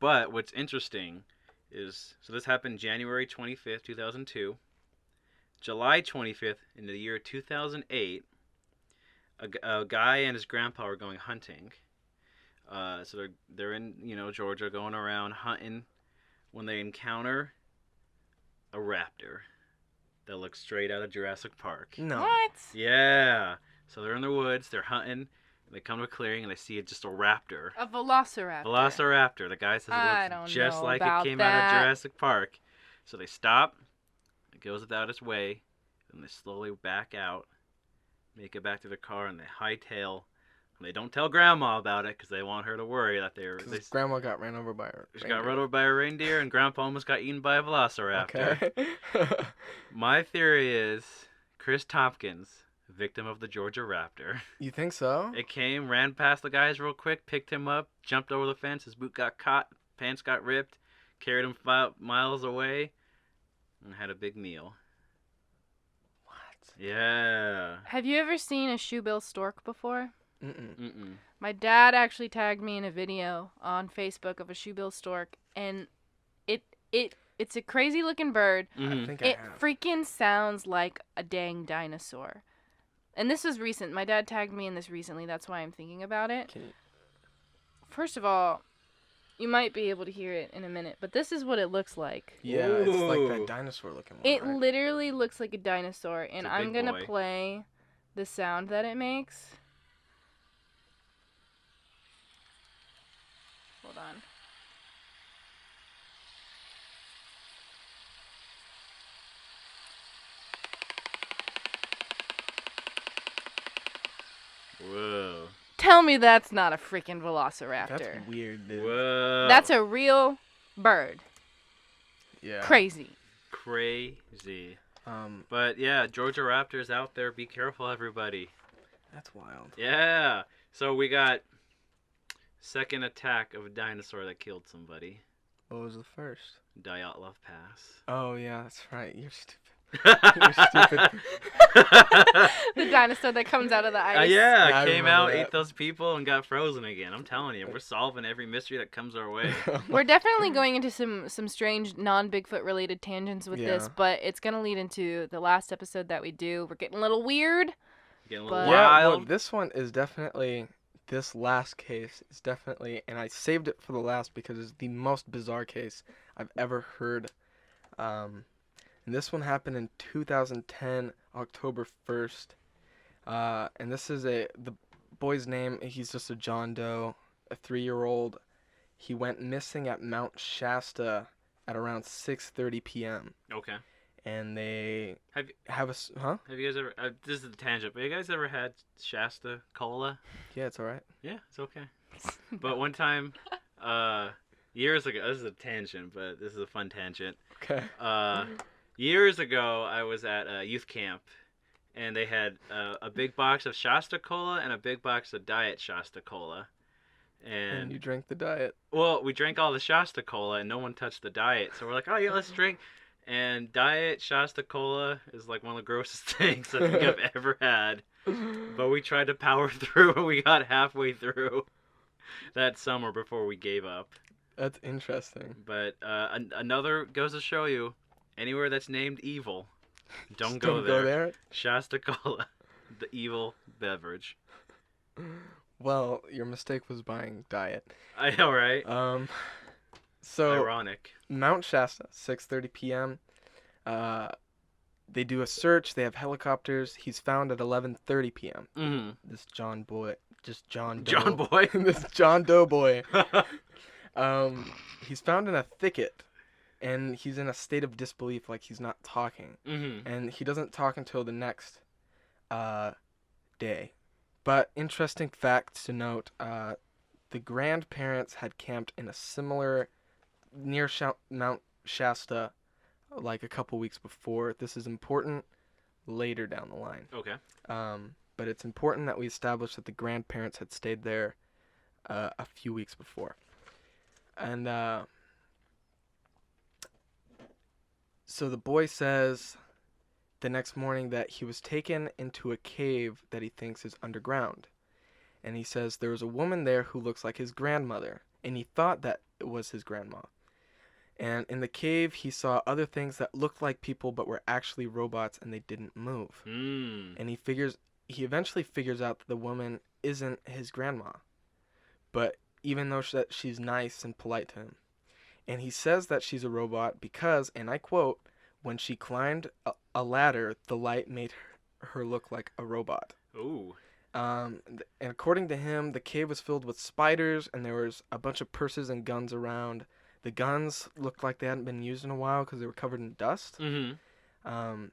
But what's interesting is, so this happened January 25th, 2002. July 25th, in the year 2008. A guy and his grandpa are going hunting. So they're in Georgia, going around hunting, when they encounter a raptor that looks straight out of Jurassic Park. No. What? Yeah. So they're in the woods, they're hunting, and they come to a clearing and they see just a raptor. A velociraptor. Velociraptor. The guy says it looks just like it came out of Jurassic Park. So they stop. It goes about its way, and they slowly back out. Make it back to the car, and they hightail. And they don't tell Grandma about it because they want her to worry that Grandma got ran over by her. She got run over by a reindeer, and Grandpa almost got eaten by a velociraptor. Okay. My theory is Chris Tompkins, victim of the Georgia raptor. You think so? It came, ran past the guys real quick, picked him up, jumped over the fence. His boot got caught, pants got ripped, carried him 5 miles away, and had a big meal. Yeah. Have you ever seen a shoebill stork before? Mm-mm. My dad actually tagged me in a video on Facebook of a shoebill stork, and it's a crazy looking bird. I think It I have. freaking sounds like a dang dinosaur. And this was recent. My dad tagged me in this recently. That's why I'm thinking about it. First of all, You might be able to hear it in a minute, but this is what it looks like. Yeah, it's like Ooh. that dinosaur-looking one, It right? literally looks like a dinosaur, and a I'm big gonna boy. play the sound that it makes. Hold on. Whoa. Tell me that's not a freaking velociraptor. That's weird, dude. Whoa. That's a real bird. Yeah. Crazy. Crazy. Um, But yeah, Georgia Raptors out there. Be careful, everybody. that's wild. Yeah. So we got second attack of a dinosaur that killed somebody. What was the first? Dyatlov Pass. Oh, yeah, that's right. You're stupid. The The dinosaur that comes out of the ice. yeah, Yeah, I came remember out, that. ate those people, and got frozen again. I'm telling you, we're solving every mystery that comes our way. We're definitely going into some strange non-Bigfoot related tangents with this, Yeah. but it's going to lead into the last episode that we do. We're getting a little weird. Getting a little But- Yeah, well, wild. this one is definitely, this last case is definitely, and I saved it for the last because it's the most bizarre case I've ever heard. And this one happened in 2010, October 1st. And this is the boy's name, he's just a John Doe, a 3-year-old. He went missing at Mount Shasta at around 6:30 p.m. Okay. And they Have huh? Have you guys ever? This is a tangent, but you guys ever had Shasta cola? Yeah, it's all right. Yeah, it's okay. But one time, years ago, this is a tangent, but this is a fun tangent. Okay. Years ago, I was at a youth camp, and they had a big box of Shasta cola and a big box of Diet Shasta cola. And you drank the diet. Well, we drank all the Shasta cola, and no one touched the Diet. So we're like, oh yeah, let's drink. And Diet Shasta cola is like one of the grossest things I think I've ever had. But we tried to power through, and we got halfway through that summer before we gave up. That's interesting. But another goes to show you, anywhere that's named evil, don't Just go don't there. go there. Shasta cola, the evil beverage. Well, your mistake was buying diet. I know, right? So Ironic. Mount Shasta, 6:30 p.m. They do a search. They have helicopters. He's found at 11:30 p.m. Mm-hmm. This John Doe. John Boy. This John Doe boy. He's found in a thicket, and he's in a state of disbelief, like he's not talking, Mm-hmm. and he doesn't talk until the next day. But interesting fact to note: the grandparents had camped in a similar near Mount Shasta, like a couple weeks before. This is important later down the line. Okay. But it's important that we establish that the grandparents had stayed there a few weeks before. And so the boy says the next morning that he was taken into a cave that he thinks is underground. And he says there was a woman there who looks like his grandmother, and he thought that it was his grandma. And in the cave, he saw other things that looked like people but were actually robots, and they didn't move. Mm. And he eventually figures out that the woman isn't his grandma, but even though she's nice and polite to him. And he says that she's a robot because, and I quote, when she climbed a ladder, the light made her look like a robot. Ooh. And according to him, the cave was filled with spiders, and there was a bunch of purses and guns around. The guns looked like they hadn't been used in a while because they were covered in dust. Mm-hmm.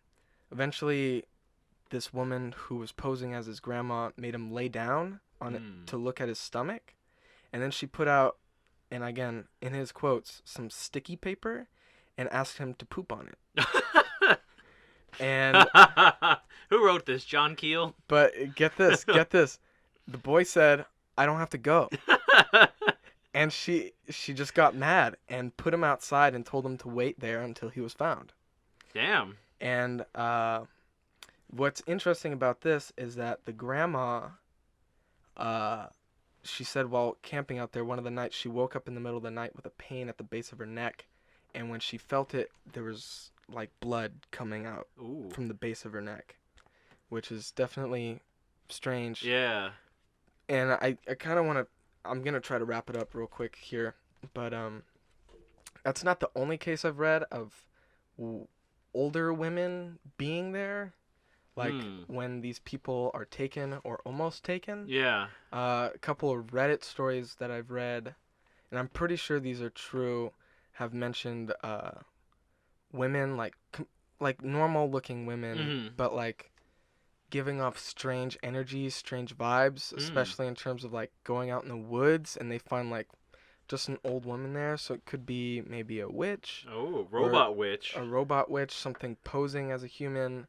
Eventually, this woman who was posing as his grandma made him lay down on it to look at his stomach. And then she put out, and again, in his quotes, some sticky paper and asked him to poop on it. And Who wrote this? John Keel? but get this. The boy said, "I don't have to go." And she just got mad and put him outside and told him to wait there until he was found. Damn. And what's interesting about this is that the grandma, she said while camping out there one of the nights, she woke up in the middle of the night with a pain at the base of her neck. And when she felt it, there was like blood coming out Ooh. from the base of her neck, which is definitely strange. Yeah. And I kind of want to, I'm going to try to wrap it up real quick here. But that's not the only case I've read of older women being there, like when these people are taken or almost taken. Yeah. A couple of Reddit stories that I've read, and I'm pretty sure these are true, have mentioned women like normal looking women, but like giving off strange energies, strange vibes, especially in terms of like going out in the woods and they find like just an old woman there, so it could be maybe a witch. Oh, robot witch. A robot witch, something posing as a human.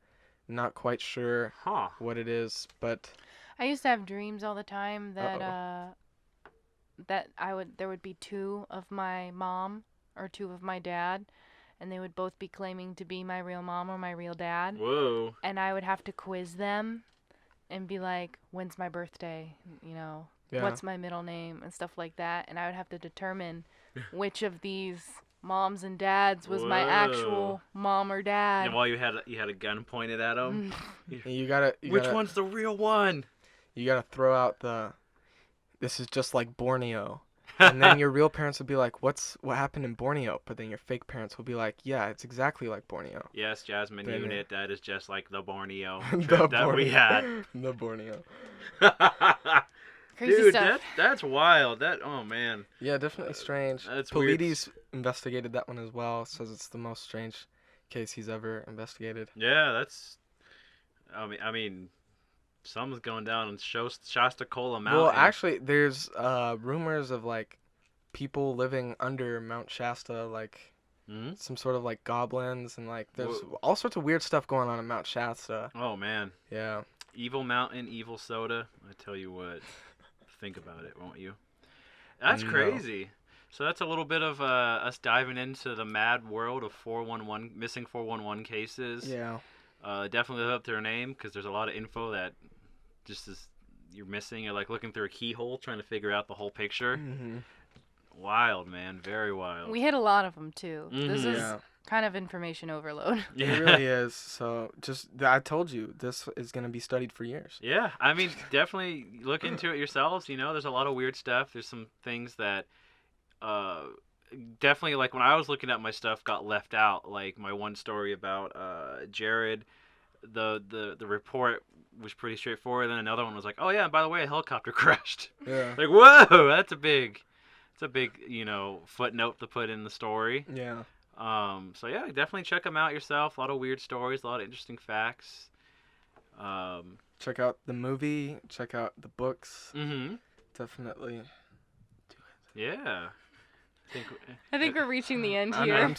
Not quite sure what it is, but I used to have dreams all the time that there would be two of my mom or two of my dad, and they would both be claiming to be my real mom or my real dad. Whoa. And I would have to quiz them and be like, when's my birthday? You know, what's my middle name and stuff like that. And I would have to determine which of these moms and dads was my actual mom or dad. And while you had a gun pointed at them, which one's the real one? You gotta throw out this is just like Borneo. And then your real parents would be like, what happened in Borneo? But then your fake parents will be like, yeah, it's exactly like Borneo. Yes, Jasmine unit, that is just like the Borneo we had. The Borneo. Crazy Dude, stuff. that's wild. Oh, man. Yeah, definitely strange. That's Polides investigated that one as well. Says it's the most strange case he's ever investigated. Yeah, that's... I mean... Something's going down in Shasta Mountain. Well, actually, there's rumors of like people living under Mount Shasta, like some sort of like goblins, and like there's all sorts of weird stuff going on in Mount Shasta. Oh man. Yeah. Evil mountain, evil soda. I tell you what. Think about it, won't you? That's crazy. So that's a little bit of us diving into the mad world of missing 411 cases. Yeah. Definitely live up to their name because there's a lot of info that just you're missing. You're like looking through a keyhole trying to figure out the whole picture. Mm-hmm. Wild, man. Very wild. We hit a lot of them too. Mm-hmm. This is kind of information overload. Yeah. It really is. So I told you, this is going to be studied for years. Yeah. I mean, definitely look into it yourselves. You know, there's a lot of weird stuff. There's some things that definitely, like when I was looking at my stuff, got left out. Like my one story about Jared, the report was pretty straightforward. Then another one was like, oh yeah, and by the way, a helicopter crashed. Yeah. Like, whoa, that's a big footnote to put in the story. Yeah. So yeah, definitely check them out yourself. A lot of weird stories, a lot of interesting facts. Check out the movie. Check out the books. Mm-hmm. Definitely do it. Yeah. I think we're reaching the end here. I'm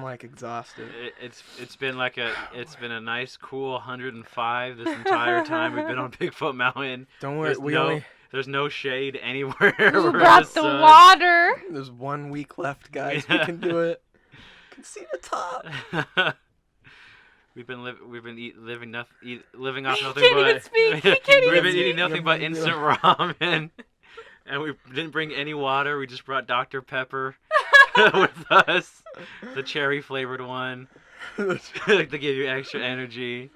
like exhausted. It's been a nice cool 105 this entire time we've been on Bigfoot Mountain. Don't worry, there's no shade anywhere. You brought the water. There's 1 week left, guys. We can do it. You can see the top. We've been living off nothing He can't but even speak. He can't even we've been speak. eating nothing but instant ramen. And we didn't bring any water. We just brought Dr. Pepper with us. The cherry flavored one. To give you extra energy.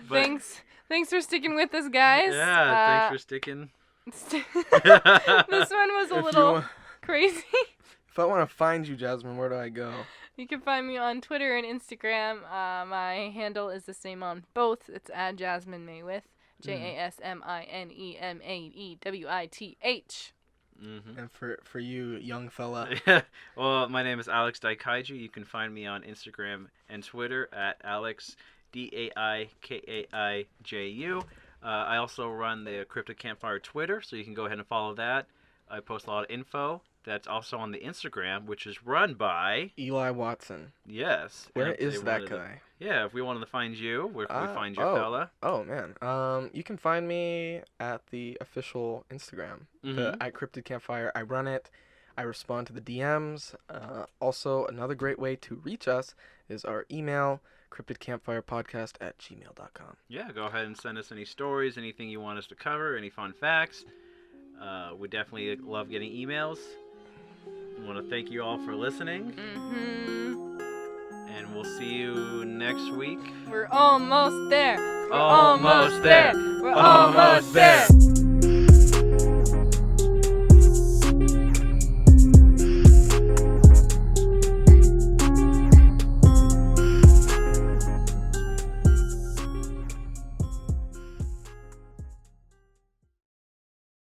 But, Thanks for sticking with us, guys. Yeah, thanks for sticking. This one was a little crazy. If I want to find you, Jasmine, where do I go? You can find me on Twitter and Instagram. My handle is the same on both. It's @JasmineMaywith. JasmineMaewith. Mm-hmm. And for you, young fella. Well, my name is Alex Daikaiju. You can find me on Instagram and Twitter @Alex DAIKAIJU. I also run the Cryptid Campfire Twitter, so you can go ahead and follow that. I post a lot of info. That's also on the Instagram, which is run by Eli Watson. Yes. Where is that guy? Yeah, if we wanted to find you, where can we find your fella? Oh man. You can find me at the official Instagram, at Cryptid Campfire. I run it. I respond to the DMs. Also, another great way to reach us is our email, cryptidcampfirepodcast@gmail.com. Yeah, go ahead and send us any stories, anything you want us to cover, any fun facts. We definitely love getting emails. I want to thank you all for listening. Mm-hmm. And we'll see you next week. We're almost there. Almost there. We're almost there.